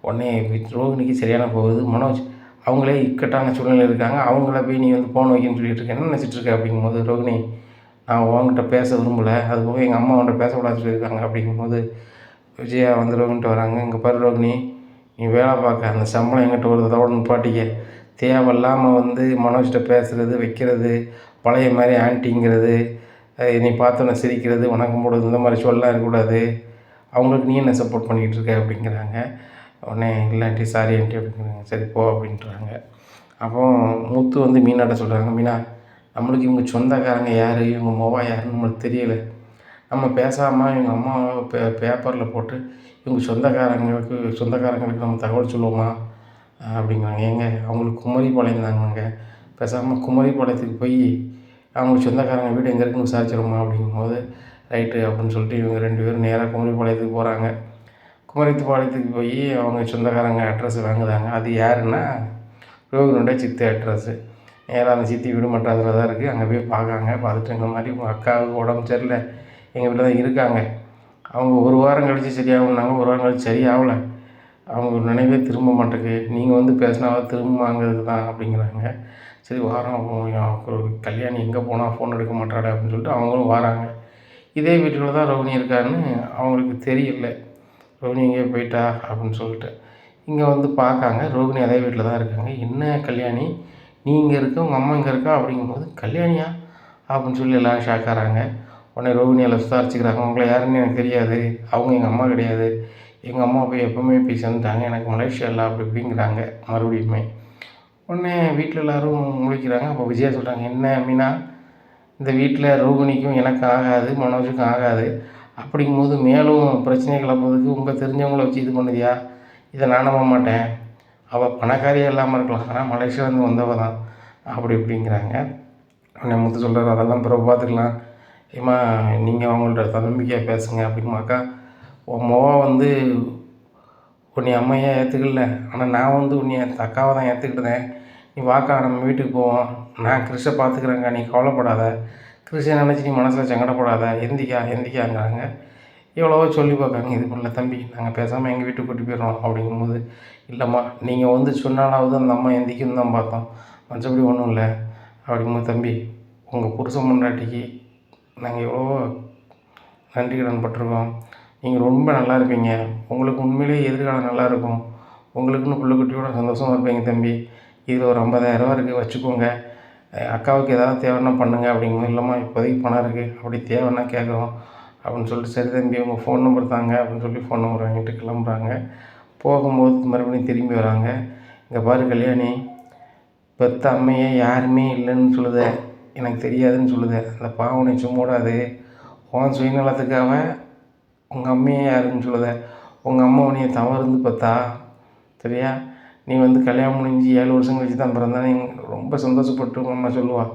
உடனே ரோகிணிக்கு சரியான போகுது. மனோஜ் அவங்களே இக்கட்டான சூழ்நிலை இருக்காங்க, அவங்கள போய் நீ வந்து ஃபோன் வைக்கணும்னு சொல்லிட்டு இருக்க, என்ன நினச்சிட்டு இருக்க அப்படிங்கும்போது, ரோகிணி நான் உங்ககிட்ட பேச விரும்பலை, அதுபோக எங்கள் அம்மா அவன்கிட்ட பேசக்கூடாதுன்னு சொல்லியிருக்காங்க அப்படிங்கும்போது, விஜயா வந்து ரோகிணிட்டு வராங்க. இங்கே பாரு ரோகிணி, நீ வேலை பார்க்க அந்த சம்பளம் என்கிட்ட ஒரு தடவை நிப்பாட்டிக்க, தேவையில்லாமல் வந்து மனோஜ்கிட்ட பேசுகிறது வைக்கிறது, பழைய மாதிரி ஆன்ட்டிங்கிறது, நீ பார்த்தோன்னே சிரிக்கிறது, வணக்கம் போடுறது, இந்த மாதிரி சொல்லலாம் இருக்கக்கூடாது, அவங்களுக்கு நீ என்ன சப்போர்ட் பண்ணிக்கிட்டு இருக்க அப்படிங்கிறாங்க. உடனே இல்லை ஆண்டி சாரி ஆண்டி அப்படிங்கிறாங்க. சரி போ அப்படின்றாங்க. அப்போ முத்து வந்து மீனாட்ட சொல்கிறாங்க, மீனா நம்மளுக்கு இவங்க சொந்தக்காரங்க யார், இவங்க மொவா யாருன்னு நம்மளுக்கு தெரியலை, நம்ம பேசாமல் இவங்க அம்மாவை பேப்பரில் போட்டு இவங்க சொந்தக்காரங்களுக்கு நம்ம தகவல் சொல்லுவோமா அப்படிங்கிறாங்க. ஏங்க அவங்களுக்கு குமரிப்பாளையம் தாங்க, பேசாமல் குமரிப்பாளையத்துக்கு போய் அவங்க சொந்தக்காரங்க வீடு எங்கே இருக்குன்னு விசாரிச்சிருமா அப்படிங்கும்போது, ரைட்டு அப்படின்னு சொல்லிட்டு இவங்க 2 பேரும் நேராக குமரிப்பாளையத்துக்கு போகிறாங்க. குமரிப்பாளையத்துக்கு போய் அவங்க சொந்தக்காரங்க அட்ரஸ் வாங்குதாங்க. அது யாருன்னா ரோகிணியோட சித்தி அட்ரஸ்ஸு. நேராக அந்த சித்தி வீடு மெட்ராஸில் தான் இருக்குது. அங்கே போய் பார்க்காங்க. பார்த்துட்டு இந்த மாதிரி உங்கள் அக்காவுக்கு உடம்பு சரியில்லை, எங்கள் வீட்டில் தான் இருக்காங்க, அவங்க 1 வாரம் கழித்து சரியாகும்னாங்க, 1 வாரம் கழித்து சரியாகலை, அவங்க நினைவே திரும்ப மாட்டேங்குது, நீங்கள் வந்து பேசினாலும் திரும்புவாங்கிறது தான் அப்படிங்கிறாங்க. சரி வாரம் கல்யாணி எங்கே போனால் ஃபோன் எடுக்க மாட்டாளே அப்படின்னு சொல்லிட்டு அவங்களும் வராங்க. இதே வீட்டில் தான் ரோகிணி இருக்கான்னு அவங்களுக்கு தெரியல, ரோகிணி எங்கேயோ போயிட்டா அப்படின்னு சொல்லிட்டு. இங்கே வந்து பார்க்காங்க, ரோகிணி அதே வீட்டில் தான் இருக்காங்க. என்ன கல்யாணி நீ இங்கே இருக்க, உங்கள் அம்மா இங்கே இருக்கா அப்படிங்கும்போது, கல்யாணியா அப்படின்னு சொல்லி எல்லோரும் ஷாக் ஆகிறாங்க. உடனே ரோகிணியால் விசாரிச்சுக்கிறாங்க, உங்களை யாருன்னு எனக்கு தெரியாது, அவங்க எங்கள் அம்மா கிடையாது, எங்கள் அம்மா போய் எப்போவுமே போய் சேர்ந்துட்டாங்க, எனக்கு மலேசியாவில் அப்படி இப்படிங்கிறாங்க மறுபடியுமே. உடனே வீட்டில் எல்லோரும் முழிக்கிறாங்க. அப்போ விஜயா சொல்கிறாங்க, என்ன மீனா இந்த வீட்டில் ரோகிணிக்கும் எனக்கு ஆகாது, மனோஜுக்கும் ஆகாது, அப்படிங்கும்போது மேலும் பிரச்சனை கிளப்புறதுக்கு உங்கள் தெரிஞ்சவங்கள வச்சு இது பண்ணுதியா, இதை நான் நம்ப மாட்டேன், அவள் பணக்காரியாக இல்லாமல் இருக்கலாம், ஆனால் மலேசியாவிலேருந்து வந்தவ தான் அப்படி இப்படிங்கிறாங்க. உடனே முத்து சொல்கிறார், அதெல்லாம் பிறகு பார்த்துக்கலாம், ஏம்மா நீங்கள் அவங்கள்ட்ட தன்னம்பிக்கையாக பேசுங்க அப்படிமாக்கா, உன் மொவா வந்து உன்னை அம்மையாக ஏற்றுக்கல, ஆனால் நான் வந்து உன்னை அக்காவை தான் ஏற்றுக்கிட்டேன், நீ வாக்கா நம்ம வீட்டுக்கு போவோம், நான் கிறிஷை பார்த்துக்கிறேங்க, நீ கவலைப்படாத, கிறிஷை நினச்சி நீ மனசில் சங்கடப்படாத, எந்திக்காங்கிறாங்க. எவ்வளவோ சொல்லி பார்க்காங்க, இது பண்ணல தம்பி, நாங்கள் பேசாமல் எங்கள் வீட்டுக்கு கூட்டி போயிடுறோம் அப்படிங்கும்போது, இல்லைம்மா நீங்கள் வந்து சொன்னாலாவது அந்த அம்மா எந்திக்குன்னு தான் பார்த்தோம், மற்றபடி ஒன்றும் இல்லை அப்படிங்கும்போது, தம்பி உங்கள் புருஷன் பொண்டாட்டிக்கு நாங்கள் எவ்வளவோ நன்றி கடன் பட்டிருக்கோம், நீங்கள் ரொம்ப நல்லா இருப்பீங்க, உங்களுக்கு உண்மையிலேயே எதிர்காலம் நல்லாயிருக்கும், உங்களுக்குன்னு பிள்ளைக்குட்டியோட சந்தோஷமாக இருப்பீங்க தம்பி, இதில் ஒரு 50,000 இருக்குது வச்சுக்கோங்க, அக்காவுக்கு ஏதாவது தேவைன்னா பண்ணுங்கள் அப்படிங்கும்போது, இல்லைம்மா இப்போதைக்கு பணம் இருக்குது, அப்படி தேவைன்னா கேட்குறோம் அப்படின்னு சொல்லிட்டு, சரி தம்பி உங்கள் ஃபோன் நம்பர் தாங்க அப்படின்னு சொல்லி ஃபோன் நம்பர் வாங்கிட்டு கிளம்புறாங்க. போகும்போது மறுபடியும் திரும்பி வராங்க. இங்கே பாரு கல்யாணி, பெத்த அம்மையே யாருமே இல்லைன்னு சொல்லுத, எனக்கு தெரியாதுன்னு சொல்லுத, அந்த பாவனை சும்மாடாது, உன் சுயநலத்துக்காக உங்கள் அம்மையே யாருன்னு சொல்லுத, உங்கள் அம்மா உன்னைய தவறுந்து பார்த்தா சரியா, நீ வந்து கல்யாணம் முடிஞ்சு 7 வருஷம் கழிச்சு தான் பிறந்தா, நீ ரொம்ப சந்தோஷப்பட்டு உங்கள் அம்மா சொல்லுவாள்,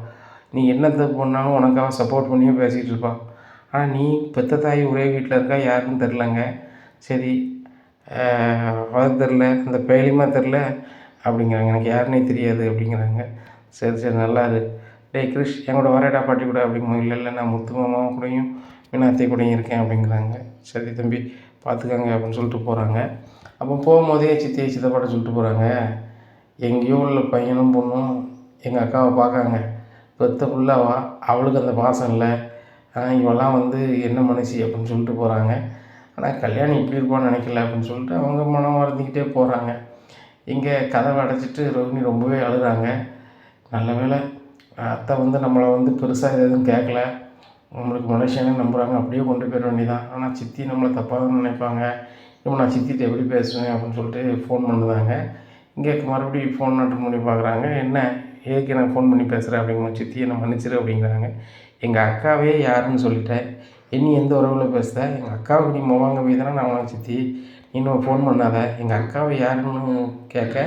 நீ என்ன தப்பு பண்ணாலும் உனக்காக சப்போர்ட் பண்ணியே பேசிகிட்டு இருப்பாள், ஆனால் நீ பெத்த தாய் ஒரே வீட்டில் இருக்கா, யாருன்னு தெரிலங்க, சரி அது தெரில, இந்த பேலிமா தெரில அப்படிங்கிறாங்க, எனக்கு யாருன்னே தெரியாது அப்படிங்கிறாங்க. சரி சரி நல்லா இரு, டேய் கிரிஷ் என் வரேடா பாட்டி கூட அப்படிங்கும்போது, இல்லை நான் முத்து மாமாவை கூடயும் மீனாத்தை கூடயும் இருக்கேன் அப்படிங்கிறாங்க. சரி தம்பி பார்த்துக்கங்க அப்படின்னு சொல்லிட்டு போகிறாங்க. அப்போ போகும்போதே சித்தப்பாட்ட சொல்லிட்டு போகிறாங்க, எங்கேயோ உள்ள பையனும் பொண்ணும் எங்கள் அக்காவை பார்க்காங்க, பெத்த புள்ளவா, அவளுக்கு அந்த பாசம் இல்லை, இவெல்லாம் வந்து என்ன மனுஷி அப்படின்னு சொல்லிட்டு போகிறாங்க. ஆனால் கல்யாணி இப்படி இருப்பான்னு நினைக்கல அப்படின்னு சொல்லிட்டு அவங்க மனம் வருந்திக்கிட்டே போகிறாங்க. இங்கே கதவை அடைச்சிட்டு ரோகிணி ரொம்பவே அழுகிறாங்க. நல்ல வேளை அத்தை வந்து நம்மளை வந்து பெருசாக எதுவும் கேட்கல, நம்மளுக்கு மலேசியானே நம்புகிறாங்க, அப்படியே கொண்டு போயிட வேண்டியதான், ஆனால் சித்தி நம்மளை தப்பாக தான் நினைப்பாங்க, இப்போ நான் சித்திகிட்ட எப்படி பேசுவேன் அப்படின்னு சொல்லிட்டு ஃபோன் பண்ணுதாங்க. இங்கே மறுபடியும் ஃபோன் அட்டன் பண்ணி பார்க்குறாங்க, என்ன எதுக்கு எனக்கு ஃபோன் பண்ணி பேசுகிறேன் அப்படிங்கும்போது, சித்தி என்னை மன்னிச்சிரு அப்படிங்கிறாங்க, எங்கள் அக்காவே யாருன்னு சொல்லிட்டேன், நீ எந்த உறவில் பேசுகிற? எங்கள் அக்காவுக்கு நீ முவாங்க போய் தானே நான் உனக்கு சித்தி, நீ இன்னும் ஃபோன் பண்ணாத. எங்கள் அக்காவை யாருன்னு கேட்க,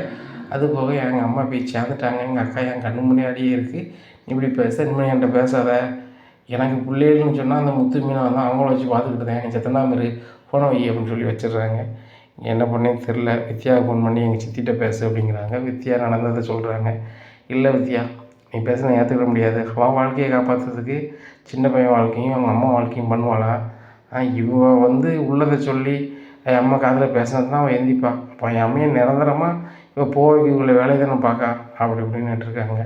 அது போக எங்கள் அம்மா போய் சேர்ந்துட்டாங்க, எங்கள் அக்கா என் கண்ணு முன்னாடியே இருக்குது, நீ இப்படி பேச, இனிமேல் என்கிட்ட பேசாத. எனக்கு பிள்ளைகள்னு சொன்னால் அந்த முத்து மீனை தான் அவங்கள வச்சு பார்த்துக்கிட்டு இருந்தேன், நீ செத்தனாமரு ஃபோனை வை அப்படின்னு சொல்லி வச்சிடுறாங்க. என்ன பண்ணேன்னு தெரில. வித்யாவை ஃபோன் பண்ணி எங்கள் சித்திகிட்ட பேசு அப்படிங்கிறாங்க. வித்யா நடந்ததை சொல்கிறாங்க. இல்லை வித்யா, நீ பேசுன ஏற்றுக்கிட முடியாது. அவள் வாழ்க்கையை காப்பாற்றுறதுக்கு சின்ன பையன் வாழ்க்கையும் அவங்க அம்மா வாழ்க்கையும் பண்ணுவாளா? இவ வந்து உள்ளதை சொல்லி என் அம்மா காதில் பேசினது தான் அவள் எந்திப்பா. அப்போ என் அம்மையை நிரந்தரமாக இவ போய்க்குள்ள வேலையை தானே பார்க்கா அப்படி இப்படின்னுட்டு இருக்காங்க.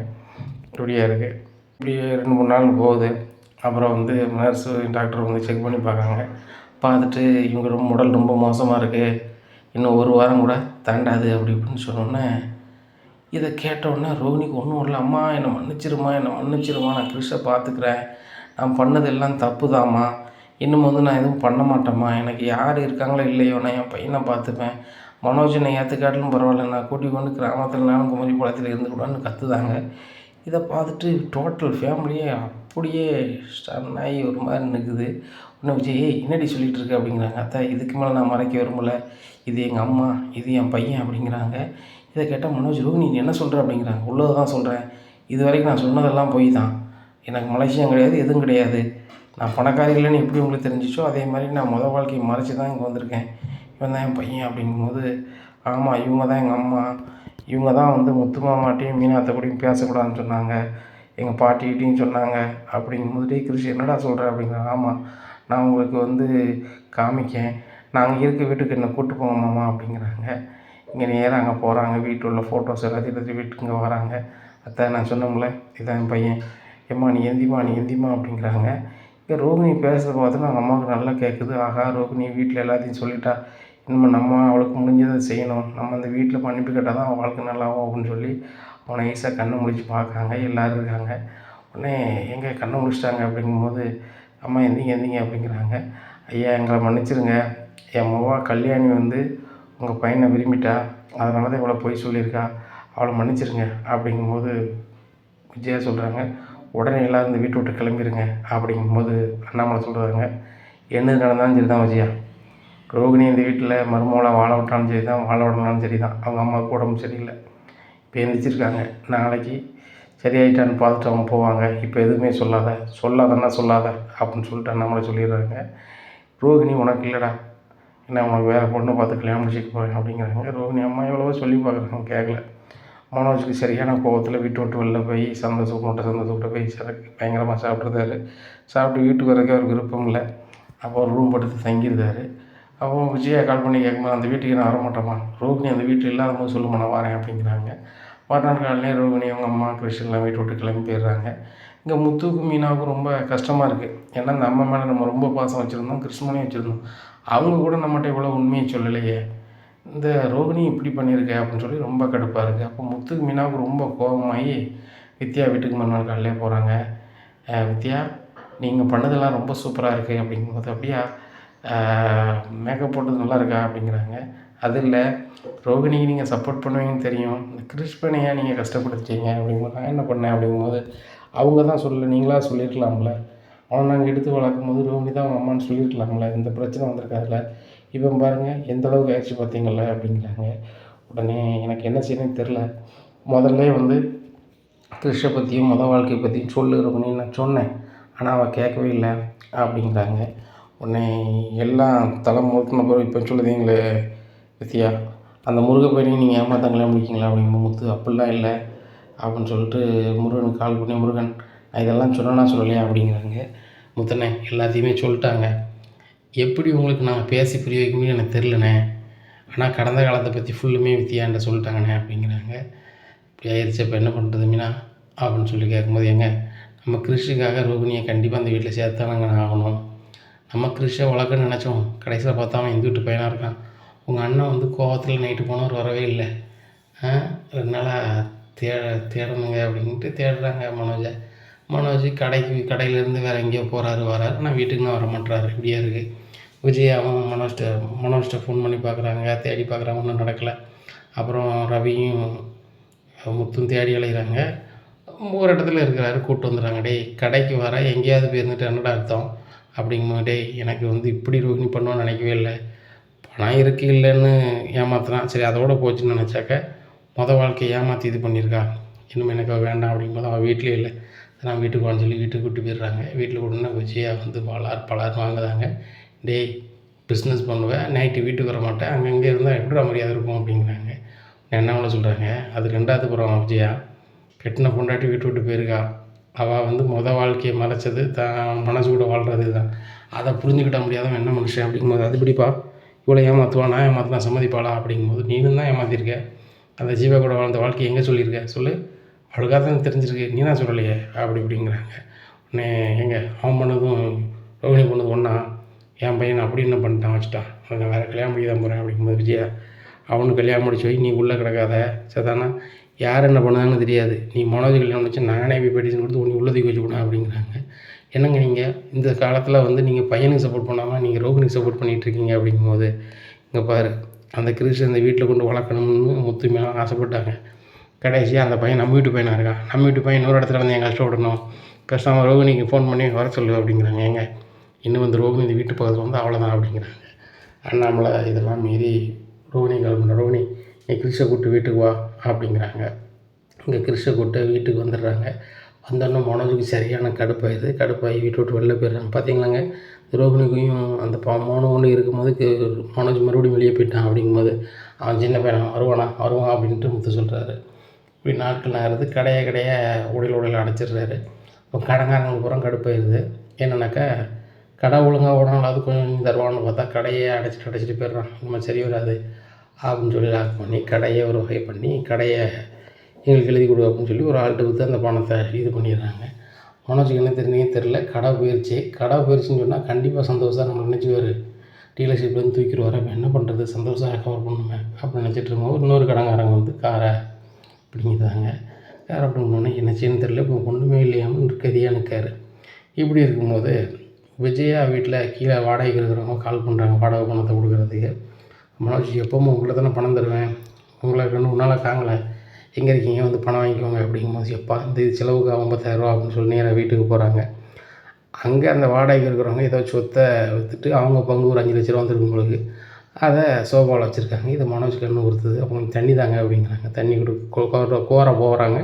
இப்படியே இருக்குது. இப்படியே 2-3 நாள் போகுது. அப்புறம் வந்து நர்ஸு டாக்டர் வந்து செக் பண்ணி பார்க்காங்க. பார்த்துட்டு இவங்க உடல் ரொம்ப மோசமாக இருக்குது, இன்னும் 1 வாரம் கூட தாண்டாது அப்படி இப்படின்னு சொன்னோன்னே, இதை கேட்டவுடனே ரோகிணிக்கு ஒன்றும் இல்லை. அம்மா என்னை மன்னிச்சிருமா, நான் கிறிஷை பார்த்துக்கிறேன், நான் பண்ணது எல்லாம் தப்பு தாம்மா, இன்னும் வந்து நான் எதுவும் பண்ண மாட்டேம்மா, எனக்கு யார் இருக்காங்களோ இல்லையோ நான் என் பையனை பார்த்துப்பேன், மனோஜ் என்னை ஏற்றுக்காட்டிலும் பரவாயில்ல, நான் கூட்டிக் கொண்டு கிராமத்தில் நானும் குமரி குளத்தில் இருந்துக்கூடான்னு கற்றுதாங்க. இதை பார்த்துட்டு டோட்டல் ஃபேமிலியே அப்படியே ஸ்டன் ஆகி ஒரு மாதிரி நிற்குது. உடனே விஜய், என்னடி சொல்லிகிட்டு இருக்கு அப்படிங்கிறாங்க. அத்தை, இதுக்கு மேலே நான் மறைக்க விரும்பலை, இது எங்கள் அம்மா, இது என் பையன் அப்படிங்கிறாங்க. இதை கேட்டால் மனோஜ், ரோகிணி நீ என்ன சொல்கிற அப்படிங்கிறாங்க. உள்ளதை தான் சொல்கிறேன், இது வரைக்கும் நான் சொன்னதெல்லாம் போய் தான், எனக்கு மலேசியம் கிடையாது, எதுவும் கிடையாது, நான் பணக்காரி இல்லைன்னு எப்படி உங்களுக்கு தெரிஞ்சிச்சோ அதே மாதிரி நான் வாழ்க்கையை மறைச்சி தான் இங்கே வந்திருக்கேன், இவன் தான் என் பையன் அப்படிங்கும்போது, ஆமாம் இவங்க தான் எங்கள் அம்மா, இவங்க தான் வந்து முத்து மாமாட்டையும் மீனாத்தை கூடயும் பேசக்கூடாதுன்னு சொன்னாங்க, எங்கள் பாட்டிகிட்டையும் சொன்னாங்க அப்படிங்கும்போது, டே கிருஷி என்னடா சொல்கிறேன் அப்படிங்கிறாங்க. ஆமாம், நான் உங்களுக்கு வந்து காமிக்கேன், நாங்கள் இருக்க வீட்டுக்கு என்னை கூப்பிட்டு போங்க மாமா அப்படிங்கிறாங்க. இங்கே நேராக அங்கே போகிறாங்க, வீட்டில் உள்ள ஃபோட்டோஸ் எல்லாத்தையும் எடுத்து வீட்டுக்கு இங்கே வராங்க. அத்தை, நான் சொன்னோம்ல இதான் என் பையன், ஏம்மா நீ எந்திமா அப்படிங்கிறாங்க. இங்கே ரோகிணி பேசுகிறத பார்த்தோன்னா அவங்க அம்மாவுக்கு நல்லா கேட்குது. ஆகா, ரோகிணி வீட்டில் எல்லாத்தையும் சொல்லிட்டா, இனிமேல் நம்ம அவளுக்கு முடிஞ்சதை செய்யணும், நம்ம அந்த வீட்டில் மன்னிப்பு கேட்டால் தான் அவன் வாழ்க்கை நல்லாகும் அப்படின்னு சொல்லி அவனை ஈஸியாக கண்ணை முழிச்சு பார்க்காங்க. எல்லோரும் இருக்காங்க. உடனே எங்கே கண்ணை முழிச்சிட்டாங்க அப்படிங்கும்போது, அம்மா எந்திங்க அப்படிங்கிறாங்க. ஐயா, எங்களை மன்னிச்சிருங்க, என் கல்யாணி வந்து உங்கள் பையனை விரும்பிட்டா, அதனால தான் இவ்வளோ பொய் சொல்லியிருக்கா, அவளை மன்னிச்சிருங்க அப்படிங்கும்போது விஜயா சொல்கிறாங்க. உடனே எல்லோரும் இந்த வீட்டை விட்டு கிளம்பிடுங்க அப்படிங்கும்போது அண்ணாமலை சொல்கிறாங்க. என்ன நடந்தாலும் சரி தான் விஜயா, ரோகிணி இந்த வீட்டில் மருமகளாக வாழ விட்டாலும் சரி தான், வாழ விடனாலும் சரி தான், அவங்க அம்மாவுக்கு உடம்பு சரியில்லை, இப்போ எழுந்திரிச்சிருக்காங்க, நாளைக்கு சரியாயிட்டான்னு பார்த்துட்டு அவங்க போவாங்க, இப்போ எதுவுமே சொல்லாத அப்படின்னு சொல்லிட்டு அண்ணாமலை சொல்லிடுறாங்க. ரோகிணி உனக்கு இல்லைடா, என்ன உனக்கு வேறு பொண்ணை பார்த்து கல்யாணம் முடிச்சுக்க போகிறேன் அப்படிங்கிறாங்க. ரோகிணி அம்மா எவ்வளவோ சொல்லி பார்க்குறாங்க, கேட்கல. மனோஜுக்கு சரியான கோவத்தில் வீட்டு விட்டு வெளில போய் சந்தோஷப்பட்டு போய் பயங்கரமாக சாப்பிட்ருந்தாரு. சாப்பிட்டு வீட்டுக்கு வரதுக்கு அவருக்கு விருப்பம் இல்லை. அப்போ ஒரு ரூம் படுத்து தங்கியிருந்தார். அப்போ விஜயா கால் பண்ணி கேட்கும்போது, அந்த வீட்டுக்கு நான் வரமாட்டேம்மா, ரோகிணி அந்த வீட்டில் இல்லாத போது சொல்லுமா நான் வரேன் அப்படிங்கிறாங்க. மறுநாள் காலையிலே ரோகிணி அவங்க அம்மா கிருஷ்ணன்லாம் வீட்டை விட்டு கிளம்பி போயிடுறாங்க. இங்கே முத்துவுக்கும் மீனாவுக்கும் ரொம்ப கஷ்டமாக இருக்குது. ஏன்னா இந்த அம்மா மேலே நம்ம ரொம்ப பாசம் வச்சுருந்தோம், கிருஷ்ணனையும் வச்சுருந்தோம், அவங்க கூட நம்மகிட்ட இவ்வளோ உண்மையை சொல்லலையே, இந்த ரோகிணி இப்படி பண்ணியிருக்க அப்படின்னு சொல்லி ரொம்ப கடுப்பாக இருக்குது. அப்போ முத்துக்கு மீனாவுக்கு ரொம்ப கோபமாகி வித்யா வீட்டுக்கு மறுநாள் காலையிலே போகிறாங்க. வித்யா, நீங்கள் பண்ணதெல்லாம் ரொம்ப சூப்பராக இருக்குது அப்படிங்கும்போது, அப்படியா மேக்கப் போட்டது நல்லா இருக்கா அப்படிங்கிறாங்க. அது இல்லை, ரோகிணிக்கு நீங்கள் சப்போர்ட் பண்ணுவீங்கன்னு தெரியும், இந்த கிருஷ்ணனையா நீங்கள் கஷ்டப்படுத்திட்டீங்க அப்படிங்கும்போது, நான் என்ன பண்ணேன் அப்படிங்கும்போது, அவங்க தான் சொல்லலை, நீங்களாக சொல்லியிருக்கலாம்ல, அவனை நாங்கள் எடுத்து வளர்க்கும் போது ரோகிணி தான் அவங்க அம்மான்னு சொல்லியிருக்கலாம்ல, இந்த பிரச்சனை வந்திருக்காதுல, இவன் பாருங்கள் எந்த அளவுக்கு ஆயிடுச்சு பார்த்தீங்கள அப்படிங்கிறாங்க. உடனே எனக்கு என்ன செய்யணும்னு தெரில, முதல்ல வந்து கிருஷ்ணை பற்றியும் வாழ்க்கையை பற்றியும் சொல்லு ரோகிணி நான் சொன்னேன், ஆனால் அவள் கேட்கவே இல்லை அப்படிங்கிறாங்க. உடனே எல்லாம் தலை முழுக்கின பிறகு இப்போ சொல்லுதீங்களே வித்யா, அந்த முருகப்பையனையும் நீங்கள் ஏமாத்தாங்களே முடிக்கிங்களா அப்படிங்கும்போது, முத்து அப்படிலாம் இல்லை அப்படின்னு சொல்லிட்டு முருகனுக்கு கால் பண்ணி, முருகன் நான் இதெல்லாம் சொன்னேன்னா சொல்லலையா அப்படிங்கிறாங்க. முத்தண்ணே எல்லாத்தையுமே சொல்லிட்டாங்க, எப்படி உங்களுக்கு நான் பேசி புரிய வைக்கணும்னு எனக்கு தெரிலண்ணே, ஆனால் கடந்த காலத்தை பற்றி ஃபுல்லுமே வித்தியாண்ட சொல்லிட்டாங்கண்ணே அப்படிங்கிறாங்க. இப்படி ஆயிடுச்சு, இப்போ என்ன பண்ணுறது மீனா அப்படின்னு சொல்லி கேட்கும்போது, எங்க நம்ம கிருஷிக்காக ரோகிணியை கண்டிப்பாக அந்த வீட்டில் சேர்த்தானங்க ஆகணும், நம்ம கிருஷை வளர்க்கன்னு நினச்சோம், கடைசியில் பார்த்தா அவன் இந்த வீட்டு பையனாக இருக்கான், உங்கள் அண்ணன் வந்து கோவத்தில் நைட்டு போனவர் வரவே இல்லை, 2 நாளாக தேடணுங்க அப்படின்ட்டு தேடுறாங்க மனோஜ் கடையிலேருந்து வேறு எங்கேயோ போகிறாரு வராரு, ஆனால் வீட்டுக்கு தான் வர மாட்டுறாரு. இப்படியே இருக்குது. விஜயாவும் மனோஜ்கிட்ட ஃபோன் பண்ணி பார்க்குறாங்க, தேடி பார்க்குறாங்க, ஒன்றும் நடக்கலை. அப்புறம் ரவியும் முத்தும் தேடி அலைகிறாங்க. ஒரு இடத்துல இருக்கிறாரு, கூப்பிட்டு வந்துடுறாங்க. டேய், கடைக்கு வர எங்கேயாவது போயிருந்துட்டு என்னடா அர்த்தம், அப்படிங்கும்போது, டேய் எனக்கு வந்து இப்படி ரோகிணி பண்ணுவான்னு நினைக்கவே இல்லை. பணம் இருக்கு இல்லைன்னு ஏமாத்துறான். சரி அதோட போச்சுன்னு நினச்சாக்க, வாழ்க்கைய ஏமாற்றி இது பண்ணியிருக்கா. இனிமேல் எனக்கு அவள் வேண்டாம் அப்படிங்கும்போது அவள் வீட்டிலே இல்லை. நான் வீட்டுக்கு வான்னு சொல்லி வீட்டுக்கு கூட்டி போயிடுறாங்க. வீட்டில் கூட்டினா விஜயா வந்து பலார்னு வாங்குறாங்க. டேய் பிஸ்னஸ் பண்ணுவேன், நைட்டு வீட்டுக்கு வர மாட்டேன், அங்கங்கே இருந்தால் எப்படிடா மரியாதை இருக்கும் அப்படிங்கிறாங்க. என்ன பண்ண சொல்கிறாங்க, அது 2வது புறம் விஜயா. கெட்டின பொண்டாட்டி வீட்டு விட்டு போயிருக்கா. அவள் வந்து வாழ்க்கையை மறைச்சது தான் மனசு கூட வாழ்கிறது தான். அதை புரிஞ்சுக்கிட்ட முடியாதவன் என்ன மனுஷன் அப்படிங்கும்போது, அது இப்படிப்பா இவ்வளோ ஏமாற்றுவா, நான் ஏமாற்றினா சம்மதிப்பாளா அப்படிங்கும்போது, நீனும் தான் ஏமாற்றிருக்க. அந்த ஜீவா கூட வாழ்ந்த வாழ்க்கையை எங்கே சொல்லியிருக்க சொல்லு, அவளுக்காக தான் தெரிஞ்சிருக்கு, நீ தான் சொல்லலையே அப்படி இப்படிங்கிறாங்க. உடனே எங்க அவன் பண்ணதும் ரோகிணி பண்ணது ஒன்றா, என் பையன் அப்படி என்ன பண்ணிட்டான் வச்சுட்டான், நான் வேறு கல்யாணம் பண்ணி தான் போகிறேன் அப்படிங்கும்போது, விஜயா அவனுக்கு கல்யாணம் முடிச்சு வை, நீ உள்ளே கிடக்காத சரிதானா, யார் என்ன பண்ணாங்கன்னு தெரியாது, நீ மனோஜ் கல்யாணம் முடிச்சு நானே போய் பெட்டிஷன் கொடுத்து உன்னை உள்ளதுக்கு வச்சுக்கணும் அப்படிங்கிறாங்க. என்னங்க நீங்கள் இந்த காலத்தில் வந்து நீங்கள் பையனுக்கு சப்போர்ட் பண்ணாமல் நீங்கள் ரோகிணிக்கு சப்போர்ட் பண்ணிகிட்ருக்கீங்க அப்படிங்கும்போது, இங்கே பாரு அந்த கிறிஸ்டன் இந்த வீட்டில் கொண்டு வளர்க்கணும்னு முத்து மேலே ஆசைப்பட்டாங்க. கடைசியாக அந்த பையன் நம்ம வீட்டு பையனாக இருக்கான். நம்ம வீட்டு பையன் இன்னொரு இடத்துல வந்து என் கஷ்டப்படணும், பேசாமல் ரோகிணிக்கு ஃபோன் பண்ணி வர சொல்லு அப்படிங்கிறாங்க. ஏங்க இன்னும் வந்து ரோகிணி இந்த வீட்டு பக்கத்தில் வந்து அவ்வளோதான் அப்படிங்கிறாங்க. அண்ணாமலை இதெல்லாம் மீறி ரோகிணி கால் பண்ண, ரோகிணி நீ கிறிஷை கூப்பிட்டு வீட்டுக்கு வா அப்படிங்கிறாங்க. இங்கே கிறிஷை கூப்பிட்டு வீட்டுக்கு வந்துடுறாங்க. வந்தோடனே மனோஜுக்கு சரியான கடுப்பாகி வீட்டை விட்டு வெளில போயிடுறாங்க. பார்த்தீங்களாங்க ரோகிணிக்கும் அந்த மோனோ ஒன்று இருக்கும்போது மனோஜ் மறுபடியும் வெளியே போயிட்டான். அப்படிங்கும்போது அவன் சின்ன பையன் வருவான் அப்படின்ட்டு முத்து சொல்கிறாரு. இப்படி நாட்கள் நகருது. கடைய உடையில் அடைச்சிடுறாரு. இப்போ கடங்காரங்களுக்கு பூரா கடுப்பாயிருது. என்னன்னாக்கா கடை ஒழுங்காக ஓடனாலாவது கொஞ்சம் தருவான்னு பார்த்தா கடையே அடைச்சிட்டு போயிடுறான். இனிமேல் சரி வராது அப்படின்னு சொல்லி லாக் பண்ணி கடையை ஒரு வகை பண்ணி கடையை எங்களுக்கு எழுதி கொடு அப்படின்னு சொல்லி ஒரு ஆள்கிட்ட விற்று அந்த பணத்தை இது பண்ணிடுறாங்க. மனோஜுக்கு என்ன தெரில, கடை போயிடுச்சுன்னு சொன்னால் கண்டிப்பாக சந்தோஷம் நம்ம நினச்சிவார் டீலர்ஷிப்லேருந்து தூக்கிடுவார். அப்போ என்ன பண்ணுறது, சந்தோஷம் ரெக்கவர் பண்ணுமே அப்படின்னு நினச்சிட்டு இருக்கும்போது இன்னொரு கடங்காரங்க வந்து காரை பிடிங்கிட்டாங்க. காரை பிடிங்கினோடனே என்ன செய்யணும்னு தெரில, இப்போ ஒன்றுமே இல்லையாமல் நிற்கதியாக நிற்காரு. இப்படி இருக்கும்போது விஜயா வீட்டில் கீழே வாடகைக்கு இருக்கிறவங்க கால் பண்ணுறாங்க வாடகை பணத்தை கொடுக்குறதுக்கு. மனோஜ் எப்போவும் உங்களை தானே பணம் தருவேன், உங்களை 2 நாளாக காங்கலை, எங்கே இருக்கீங்க வந்து பணம் வாங்கிக்கோங்க அப்படிங்கும்போது, எப்பா இந்த இது செலவுக்கு 50,000 அப்படின்னு சொல்லி நேராக வீட்டுக்கு போகிறாங்க. அங்கே அந்த வாடகைக்கு இருக்கிறவங்க ஏதோ சொத்தை விற்றுட்டு அவங்க பங்கு ஒரு 5 லட்ச ரூபா வந்துருக்கு உங்களுக்கு, அதை சோபாவில் வச்சுருக்காங்க. இது மனோஜ் கண்ணு கொடுத்தது. அவங்களுக்கு தண்ணி தாங்க அப்படிங்கிறாங்க. தண்ணி கோர போகிறாங்க.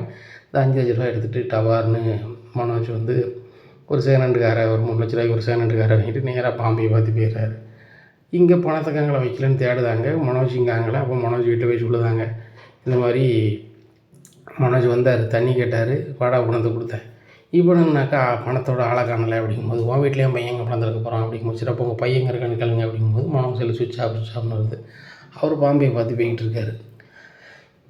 இந்த 5 லட்ச ரூபா எடுத்துகிட்டு டவார்னு மனோஜ் வந்து ஒரு செகண்ட் காரை ஒரு 3 லட்ச ரூபாய்க்கு ஒரு செகண்ட் காரை வாங்கிட்டு நேராக பாம்பையை பார்த்து போயிடுறாரு. இங்கே பணத்துக்காங்களை வைக்கலன்னு தேடுதாங்க. மனோஜ் இங்கே ஆங்கலை. அப்போ மனோஜ் வீட்டை போய் சொல்லுதாங்க, இந்த மாதிரி மனோஜ் வந்தார், தண்ணி கேட்டார், வாடகை பணத்தை கொடுத்தேன், இப்போனாக்கா பணத்தோட ஆளை காணலை அப்படிங்கும்போது, உன் வீட்டில் என் பையன் எங்கே பணம் திறக்க போகிறான் அப்படிங்கும்போது, சரி அப்போ உங்கள் பையன் எங்கே இருக்கான்னு கேளுங்க அப்படிங்கும்போது மனோஜ் செல்லு சுவிட்ச் ஆஃப்னு வருது. அவர் பாம்பையை பார்த்து போய்கிட்டு இருக்காரு.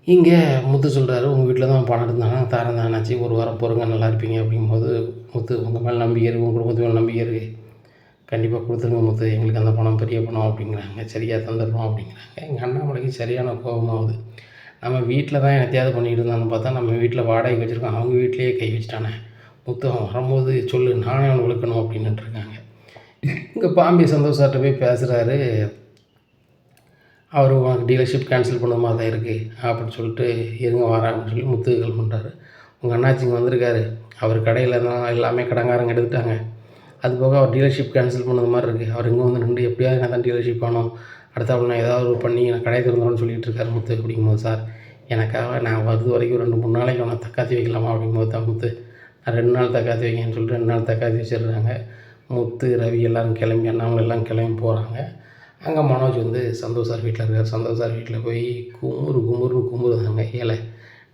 இங்கே முத்து சொல்கிறாரு, உங்கள் வீட்டில் தான் பணம் இருந்தாங்க தரம் தானாச்சு, ஒரு வாரம் பொறுங்க நல்லா இருப்பீங்க அப்படிங்கும்போது, முத்து உங்கள் மேலே நம்பிக்கை இருக்குது, உங்கள் குடும்பத்து மேலே நம்பிக்கை இருக்குது, கண்டிப்பாக கொடுத்துருங்க முத்து, எங்களுக்கு அந்த பணம் பெரிய பணம் அப்படிங்கிறாங்க. சரியாக தந்துடுறோம் அப்படிங்கிறாங்க. எங்கள் அண்ணாமலைக்கு சரியான கோபமாகுது. நம்ம வீட்டில் தான் என்னத்தையாவது பண்ணிகிட்டு இருந்தான்னு பார்த்தா நம்ம வீட்டில் வாடகைக்கு வச்சுருக்கோம், அவங்க வீட்லேயே கை வச்சுட்டானே, முத்து அவன் வரும்போது சொல்லு நானே அவனை விழுக்கணும் அப்படின்னுட்டுருக்காங்க. இங்கே பாம்பே சந்தோஷார்ட்ட போய் பேசுகிறாரு. அவர் உனக்கு டீலர்ஷிப் கேன்சல் பண்ண மாதிரி தான் இருக்குது அப்படின்னு சொல்லிட்டு இருங்க வரேன் அப்படின்னு சொல்லி முத்து கால் பண்ணுறாரு. உங்கள் அண்ணாச்சிங்க வந்திருக்காரு, அவர் கடையில் தான் எல்லாமே கடங்காரங்க எடுத்துட்டாங்க, அது போக அவர் டீலர்ஷிப் கேன்சல் பண்ணது மாதிரி இருக்குது, அவர் இங்கே வந்து நின்று எப்படியாவது நான் தான் டீலர்ஷிப் ஆனோம், அடுத்தாப்புல நான் ஏதாவது ஒரு பண்ணி நான் கடை திறந்துடும்னு சொல்லிகிட்டு இருக்காரு முத்து. அப்படிங்கும்போது, சார் எனக்காக நான் வருது வரைக்கும் 2-3 நாளைக்கு அவனை தக்காத்தி வைக்கலாமா அப்படிங்கும்போது தான் முத்து, நான் 2 நாள் தக்காத்தி வைக்கன்னு சொல்லிட்டு 2 நாள் தக்காத்தி வச்சிடுறாங்க. முத்து ரவி எல்லோரும் கிளம்பி அண்ணாமலை எல்லாம் கிளம்பி போகிறாங்க. அங்கே மனோஜ் வந்து சந்தோஷ் சார் வீட்டில் இருக்கார். சந்தோஷ் சார் வீட்டில் போய் குமுறுதாங்க, ஏழை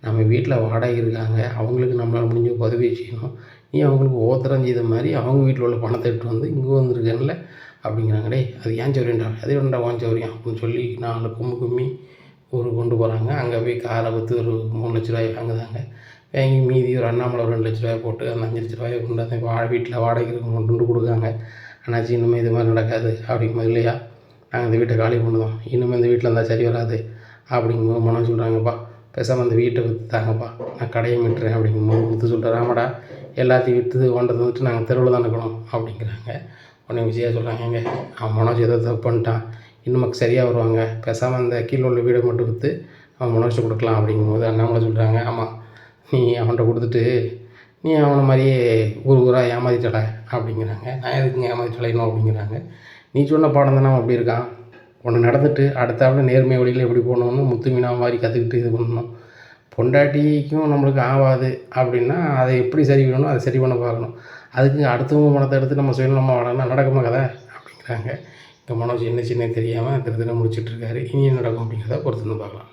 நம்ம வீட்டில் வாடகை இருக்காங்க, அவங்களுக்கு நம்மளால் முடிஞ்ச உதவி செய்யணும், நீ அவங்களுக்கு ஓத்திரம் செய்த மாதிரி அவங்க வீட்டில் உள்ள பணத்தை எடுத்து வந்து இங்கே வந்துருக்கேன்ல அப்படிங்கிறாங்க. டே அது ஏன் சௌரியண்டா, அது வேண்டா வான் சௌரியம் அப்படின்னு சொல்லி 4 கும்மி கொண்டு போகிறாங்க. அங்கே போய் காரை விற்று ஒரு 3 லட்ச ரூபாய் வாங்குதாங்க. வாங்கி மீதி ஒரு அண்ணாமலை ஒரு 2 லட்ச ரூபாய் போட்டு அந்த 5 லட்ச ரூபாயை கொண்டு வந்து வீட்டில் வாடகை கொண்டு கொடுக்காங்க. ஆனாச்சு இனிமேல் இது மாதிரி நடக்காது அப்படிங்கும்போது, இல்லையா நாங்கள் இந்த வீட்டை காலி பண்ணுவோம், இனிமேல் இந்த வீட்டில் இருந்தால் சரி வராது அப்படிங்கும்போது மனோஜ் சொல்கிறாங்கப்பா பேசாமல் அந்த வீட்டை விற்று தாங்கப்பா, நான் கடையை மீட்டுறேன் அப்படிங்கும்போது முத்து சொல்கிறார், ஆமாடா எல்லாத்தையும் விற்று கொண்டது வந்துட்டு நாங்கள் தெருவில் தான் இருக்கணும் அப்படிங்கிறாங்க. உடனே விஜயா சொல்கிறாங்க, ஏங்க அவன் மனோஜ் ஏதோ தப்பு பண்ணிட்டான், இன்னும் சரியாக வருவாங்க, பேசாமல் அந்த கீழே உள்ள வீடை மட்டும் விற்று அவன் மனோஜை கொடுக்கலாம் அப்படிங்கும்போது அண்ணாமலை சொல்கிறாங்க, ஆமாம் நீ அவன்கிட்ட கொடுத்துட்டு நீ அவனை மாதிரியே ஊராக ஏமாத்திட்டல அப்படிங்கிறாங்க. நான் எதுக்குங்க ஏமாத்திட்டலைனோ அப்படிங்கிறாங்க. நீ சொன்ன பாடம் தானே அவன் அப்படி இருக்கான். ஒன்று நடந்துட்டு அடுத்தாப்புல நேர்மை வழியில் எப்படி போகணுன்னு முத்து மீனா மாதிரி கற்றுக்கிட்டு இது பண்ணணும். பொண்டாட்டிக்கும் நம்மளுக்கு ஆகாது அப்படின்னா அதை எப்படி சரி பண்ணணும், அதை சரி பண்ண பார்க்கணும். அதுக்கு அடுத்தவங்க பணத்தை எடுத்து நம்ம சுயநலமாக வாழனா நடக்குமா கதை அப்படிங்கிறாங்க. இந்த மனோஜ் என்ன சின்ன தெரியாமல் திரு தினம் முடிச்சிட்ருக்காரு. இனி என்ன நடக்கும் அப்படிங்கிறத பொறுத்து வந்து பார்க்கலாம்.